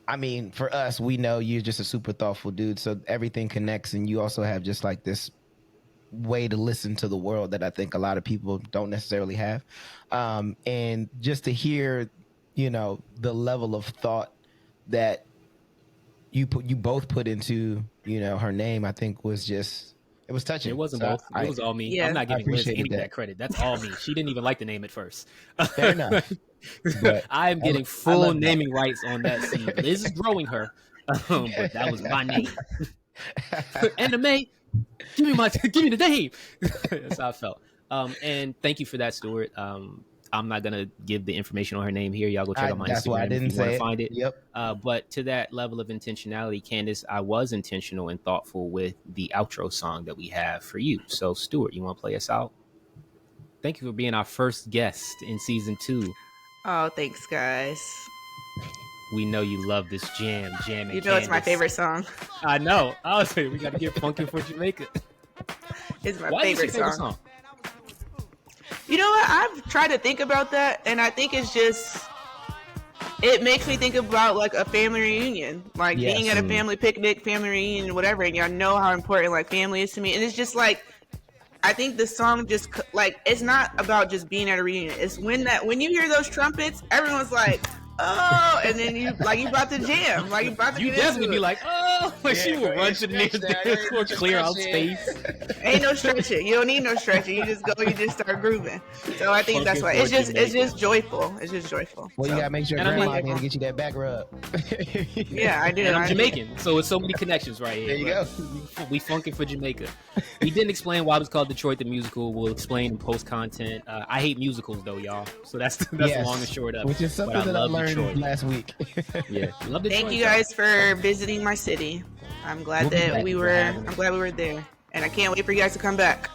I mean, for us, we know you're just a super thoughtful dude, so everything connects, and you also have just like this way to listen to the world that I think a lot of people don't necessarily have. And just to hear, the level of thought that you both put into, her name, I think was just... It was touching. It wasn't both. It was all me. Yeah, I'm not giving Liz any of that credit. That's all me. She didn't even like the name at first. Fair enough. But I am getting full naming rights on that scene. Liz is growing her, but that was my name. Anime, give me the name. That's how I felt. And thank you for that, Stuart. I'm not gonna give the information on her name here. Y'all go check out my Instagram if you want to find it. Yep. But to that level of intentionality, Candace, I was intentional and thoughtful with the outro song that we have for you. So, Stuart, you want to play us out? Thank you for being our first guest in season 2. Oh, thanks, guys. We know you love this jam. You know it's my favorite song. I know. I was saying we got to get funky for Jamaica. It's my favorite song. You know what? I've tried to think about that, and I think it's just... It makes me think about like a family reunion, like being at a family picnic, family reunion, whatever, and y'all know how important like family is to me. And it's just like... I think the song just like, it's not about just being at a reunion. It's when you hear those trumpets, everyone's like, oh, and then you about to jam, like you about to you get definitely into be like, oh, like she will run to the next dance floor, clear out space. Ain't no stretching. You don't need no stretching. You just go, you just start grooving. So I think that's why it's just joyful. It's just joyful. Well, you gotta make sure grandma can get you that back rub. Yeah, I do. And I'm Jamaican, so it's so many connections right here. There you go. We funking for Jamaica. We didn't explain why it was called Detroit the Musical. We'll explain in post content. I hate musicals though, y'all. So that's long and short of it. Which is something that I learned last week. Yeah, love Detroit. Thank you guys for visiting my city. I'm glad we were there, and I can't wait for you guys to come back.